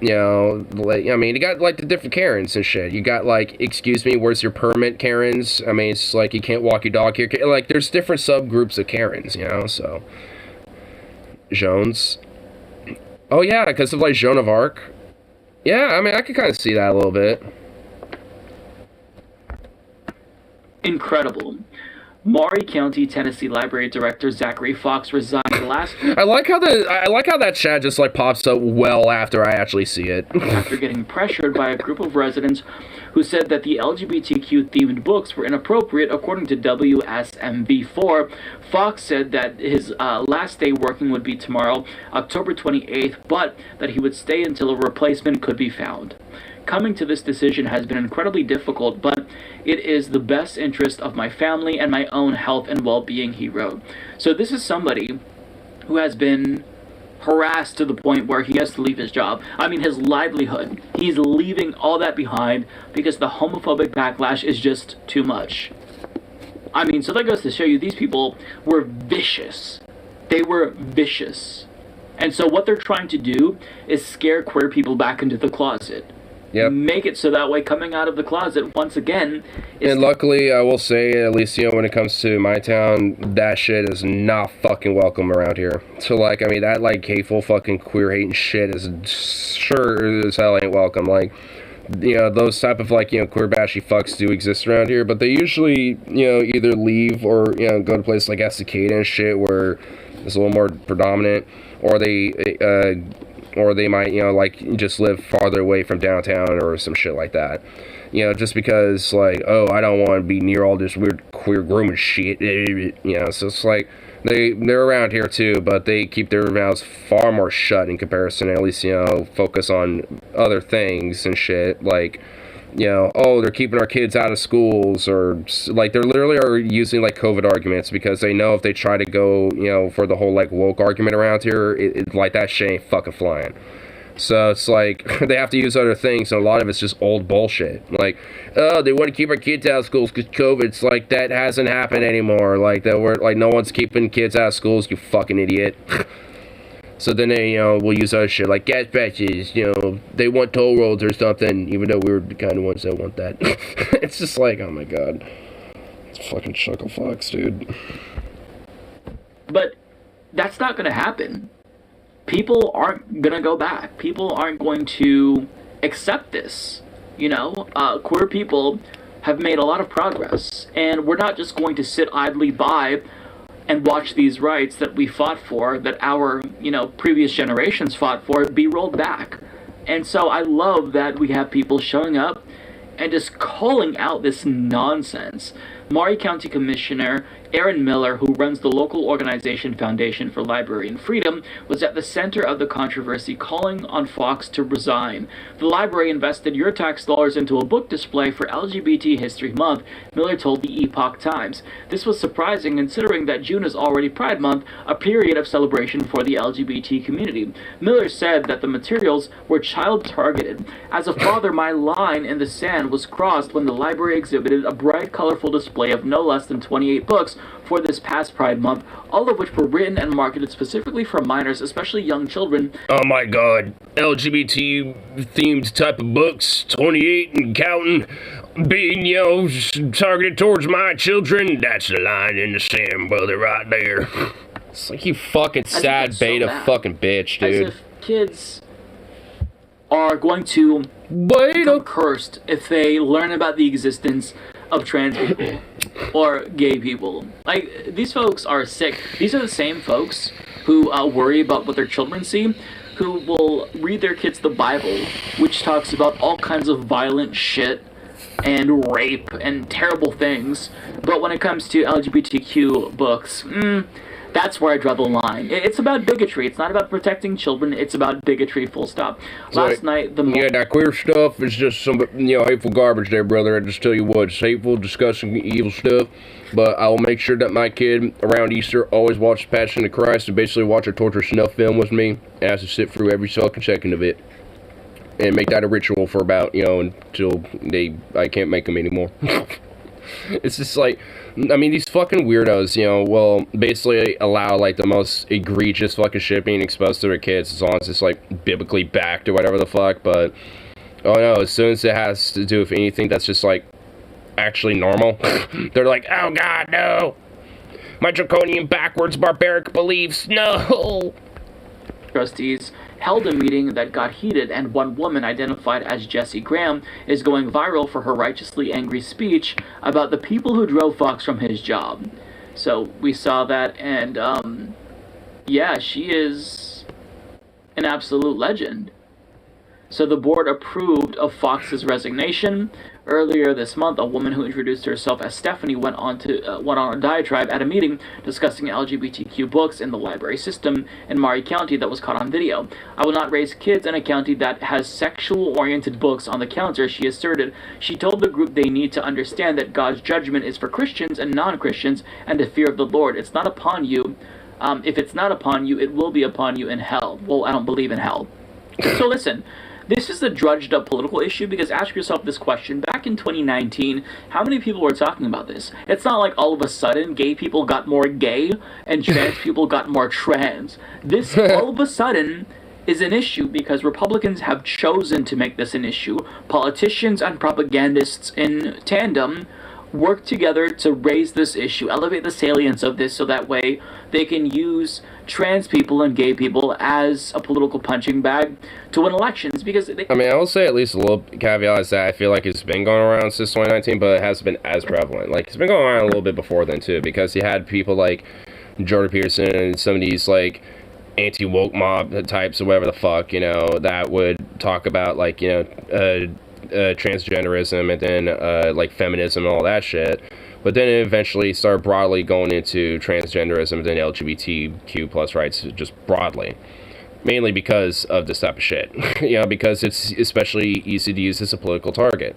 you know, like, I mean, you got like the different Karens and shit. You got like, excuse me, where's your permit Karens? I mean, it's like, you can't walk your dog here. Like, there's different subgroups of Karens, you know, so. Jones. Oh yeah, because of like Joan of Arc. Yeah, I mean, I could kind of see that a little bit. Incredible. Maury County, Tennessee Library Director Zachary Fox resigned last week. I like how that chat just like pops up well after I actually see it. After getting pressured by a group of residents who said that the LGBTQ-themed books were inappropriate, according to WSMV4. Fox said that his last day working would be tomorrow, October 28th, but that he would stay until a replacement could be found. Coming to this decision has been incredibly difficult, but it is the best interest of my family and my own health and well-being, he wrote. So this is somebody who has been harassed to the point where he has to leave his job. I mean, his livelihood. He's leaving all that behind because the homophobic backlash is just too much. I mean, so that goes to show you these people were vicious. They were vicious. And so what they're trying to do is scare queer people back into the closet. Yep. Make it so that way coming out of the closet once again is... And luckily, I will say, at least, you know, when it comes to my town, that shit is not fucking welcome around here. So, like, I mean, that, like, hateful fucking queer hating shit is sure as hell ain't welcome. Like, you know, those type of, like, you know, queer bashy fucks do exist around here, but they usually, you know, either leave or, you know, go to places like Estacada and shit where it's a little more predominant, or they might, you know, like, just live farther away from downtown or some shit like that. You know, just because, like, oh, I don't want to be near all this weird queer grooming shit. You know, so it's like, they're around here too, but they keep their mouths far more shut in comparison, at least, you know, focus on other things and shit, like, you know, oh, they're keeping our kids out of schools, or, like, they're literally are using, like, COVID arguments, because they know if they try to go, you know, for the whole, like, woke argument around here, like, that shit ain't fucking flying. So it's like, they have to use other things, and a lot of it's just old bullshit. Like, oh, they want to keep our kids out of schools because COVID's like, that hasn't happened anymore. Like, that we're, like, no one's keeping kids out of schools, you fucking idiot. So then they, you know, will use other shit, like gas patches, you know, they want toll roads or something, even though we were the kind of ones that want that. It's just like, oh my god. It's fucking chuckle fucks, dude. But that's not gonna happen. People aren't gonna go back. People aren't going to accept this. You know, queer people have made a lot of progress, and we're not just going to sit idly by and watch these rights that we fought for, that our, you know, previous generations fought for, be rolled back. And so I love that we have people showing up and just calling out this nonsense. Maury County Commissioner Aaron Miller, who runs the local organization Foundation for Library and Freedom, was at the center of the controversy, calling on Fox to resign. The library invested your tax dollars into a book display for LGBT History Month, Miller told the Epoch Times. This was surprising considering that June is already Pride Month, a period of celebration for the LGBT community. Miller said that the materials were child-targeted. As a father, my line in the sand was crossed when the library exhibited a bright, colorful display of no less than 28 books for this past Pride Month, all of which were written and marketed specifically for minors, especially young children. Oh my god, LGBT-themed type of books, 28 and counting, being, you know, targeted towards my children, that's the line in the sand, brother, right there. It's like, you fucking sad beta fucking bitch, dude. As if kids are going to become cursed if they learn about the existence of trans people or gay people. Like, these folks are sick. These are the same folks who worry about what their children see, who will read their kids the Bible, which talks about all kinds of violent shit and rape and terrible things. But when it comes to LGBTQ books, that's where I draw the line. It's about bigotry. It's not about protecting children. It's about bigotry, full stop. Last night, that queer stuff is just some, you know, hateful garbage there, brother. I just tell you what, it's hateful, disgusting, evil stuff. But I will make sure that my kid, around Easter, always watches Passion of Christ and basically watch a torture snuff film with me. And has to sit through every fucking second of it. And make that a ritual for about, you know, until I can't make them anymore. It's just like, I mean, these fucking weirdos, you know, will basically allow, like, the most egregious fucking shit being exposed to their kids, as long as it's, like, biblically backed or whatever the fuck, but, oh no, as soon as it has to do with anything that's just, like, actually normal, they're like, oh god, no! My draconian backwards barbaric beliefs, no! Trustees held a meeting that got heated, and one woman, identified as Jessie Graham, is going viral for her righteously angry speech about the people who drove Fox from his job. So we saw that, and yeah, she is an absolute legend. So the board approved of Fox's resignation. Earlier this month, a woman who introduced herself as Stephanie went on a diatribe at a meeting discussing LGBTQ books in the library system in Maury County that was caught on video. I will not raise kids in a county that has sexual-oriented books on the counter, she asserted. She told the group they need to understand that God's judgment is for Christians and non-Christians, and the fear of the Lord. It's not upon you. If it's not upon you, it will be upon you in hell. Well, I don't believe in hell. So listen. This is a drudged up political issue, because ask yourself this question. Back in 2019, how many people were talking about this? It's not like all of a sudden gay people got more gay and trans people got more trans. This all of a sudden is an issue because Republicans have chosen to make this an issue. Politicians and propagandists in tandem work together to raise this issue, elevate the salience of this, so that way they can use trans people and gay people as a political punching bag to win elections. Because I mean, I will say at least a little caveat is that I feel like it's been going around since 2019, but it hasn't been as prevalent. Like, it's been going around a little bit before then too, because you had people like Jordan Peterson and some of these like anti-woke mob types or whatever the fuck, you know, that would talk about, like, you know, transgenderism and then like feminism and all that shit. But then it eventually started broadly going into transgenderism and then LGBTQ plus rights just broadly. Mainly because of this type of shit. Because it's especially easy to use as a political target.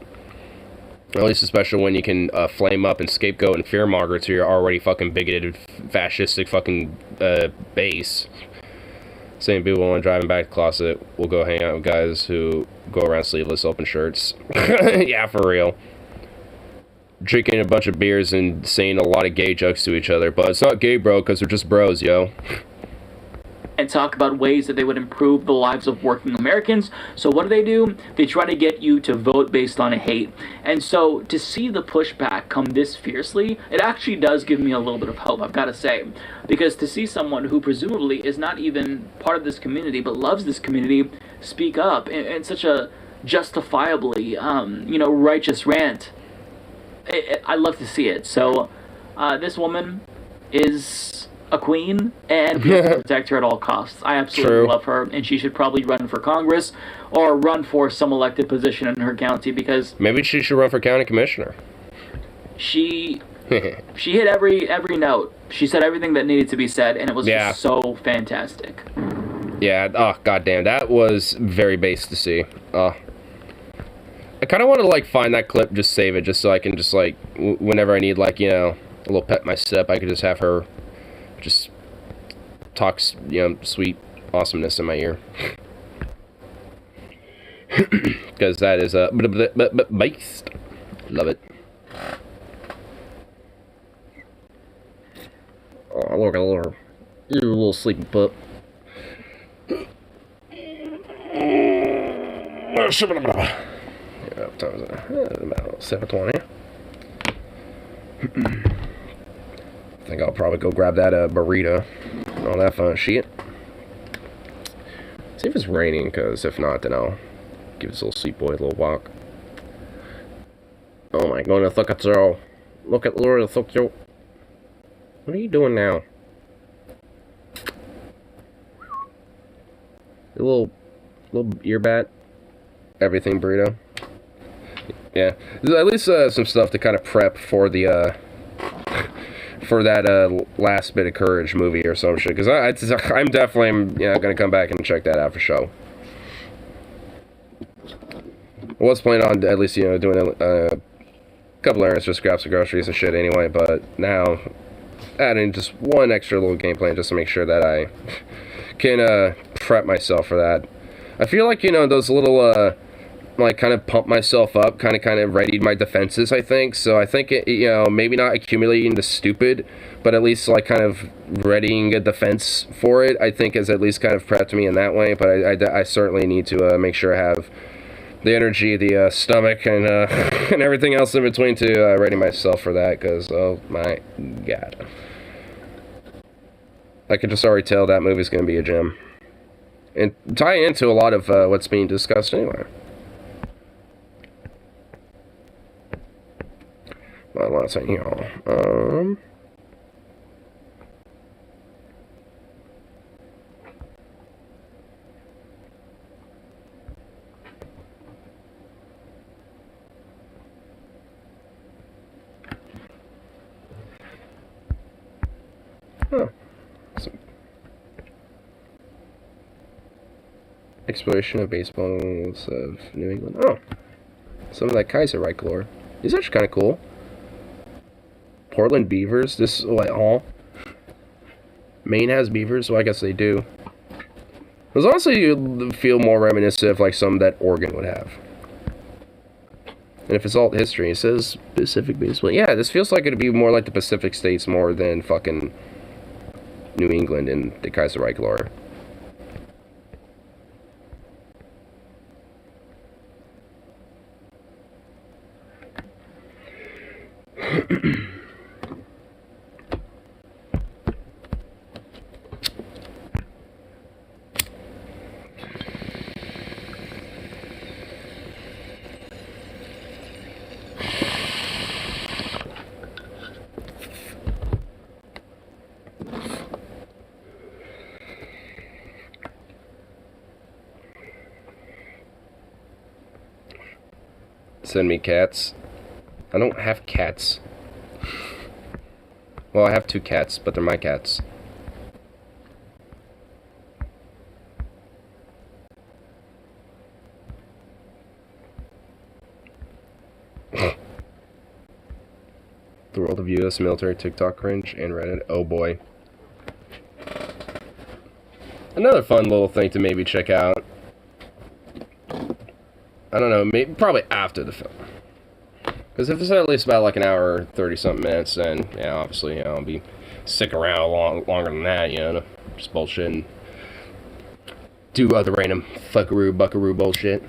At least especially when you can flame up and scapegoat and fearmonger to your already fucking bigoted, fascistic fucking base. Saying people when driving back to the closet, we'll go hang out with guys who go around sleeveless open shirts. Yeah, for real. Drinking a bunch of beers and saying a lot of gay jokes to each other, but it's not gay, bro, because we're just bros, yo. And talk about ways that they would improve the lives of working Americans. So what do? They try to get you to vote based on hate. And so to see the pushback come this fiercely, it actually does give me a little bit of hope, I've got to say. Because to see someone who presumably is not even part of this community, but loves this community, speak up in such a justifiably, righteous rant, I love to see it. So this woman is a queen, and we have to protect her at all costs. I absolutely love her, and she should probably run for Congress or run for some elected position in her county, because maybe she should run for county commissioner. She hit every note. She said everything that needed to be said, and it was just so fantastic. Yeah, oh goddamn, that was very base to see. I kind of want to like find that clip, just save it, just so I can just like whenever I need like a little pep in my step, I could just have her just talk, sweet awesomeness in my ear. Because that is based. Love it. Oh, look at her. You little sleepy pup. Yeah, what time is it? About 7:20. I think I'll probably go grab that burrito and all that fun shit. See if it's raining, because if not, then I'll give this little sweet boy a little walk. Oh my goodness, look at Joe. Look at Laura, so cute. What are you doing now? A little ear bat. Everything burrito. Yeah, there's at least some stuff to kind of prep for the for that last bit of courage movie or some shit, because I'm definitely gonna come back and check that out for sure. I was planning on at least doing a couple errands, just grab some groceries and shit anyway, but now adding just one extra little game plan just to make sure that I can prep myself for that. I feel like those little like kind of pump myself up, kind of readied my defenses, I think. So I think maybe not accumulating the stupid, but at least like kind of readying a defense for it, I think has at least kind of prepped me in that way. But I certainly need to make sure I have the energy, the stomach, and and everything else in between to ready myself for that, because oh my god, I can just already tell that movie's going to be a gem and tie into a lot of what's being discussed anyway. Not a lot of saying here. Huh. Some exploration of baseballs of New England. Oh, some of that Kaiserreich lore. These are actually kind of cool. Portland beavers. This all. Maine has beavers, so I guess they do. Those honestly feel more reminiscent of like some that Oregon would have. And if it's alt history, it says Pacific baseball. Yeah, this feels like it'd be more like the Pacific states more than fucking New England and the Kaiserreich lore. send me cats. I don't have cats. Well, I have 2 cats, but they're my cats. The world of U.S. military TikTok cringe and Reddit. Oh boy. Another fun little thing to maybe check out. I don't know, maybe probably after the film. Because if it's at least about like an hour or 30-something minutes, then yeah, obviously, you know, I'll be sticking around longer than that, you know, just bullshit and do other random buckaroo bullshit.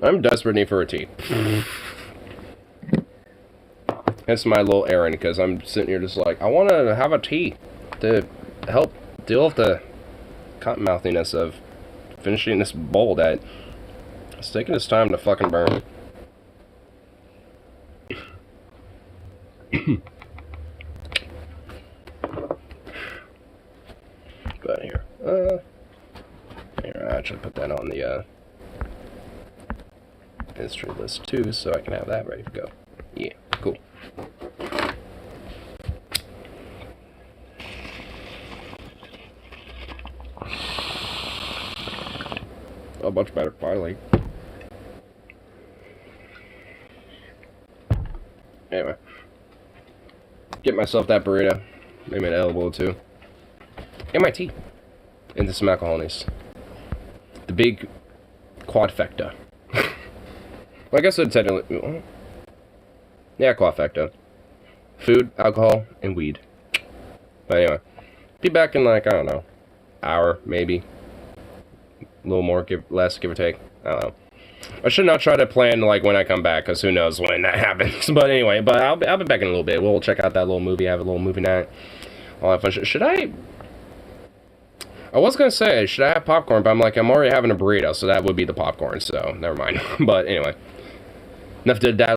I'm desperate need for a tea. That's my little errand, because I'm sitting here just like, I want to have a tea to help deal with the cottonmouthiness of finishing this bowl that it's taking its time to fucking burn. But here, I should put that on the history list too, so I can have that ready to go. Yeah, cool. Oh, much better, finally. Anyway, get myself that burrito. Maybe an edible too. And my tea. And some alcoholics. The big quadfecta. Well, I guess it technically... Yeah, quadfecta. Food, alcohol, and weed. But anyway. Be back in like, I don't know, hour, maybe. A little more, less, give or take. I don't know. I should not try to plan like when I come back, because who knows when that happens. But anyway, but I'll be back in a little bit. We'll check out that little movie, have a little movie night. I'll have fun. Should I was gonna say, should I have popcorn? But I'm like, I'm already having a burrito, so that would be the popcorn, so never mind. But anyway. Enough to that.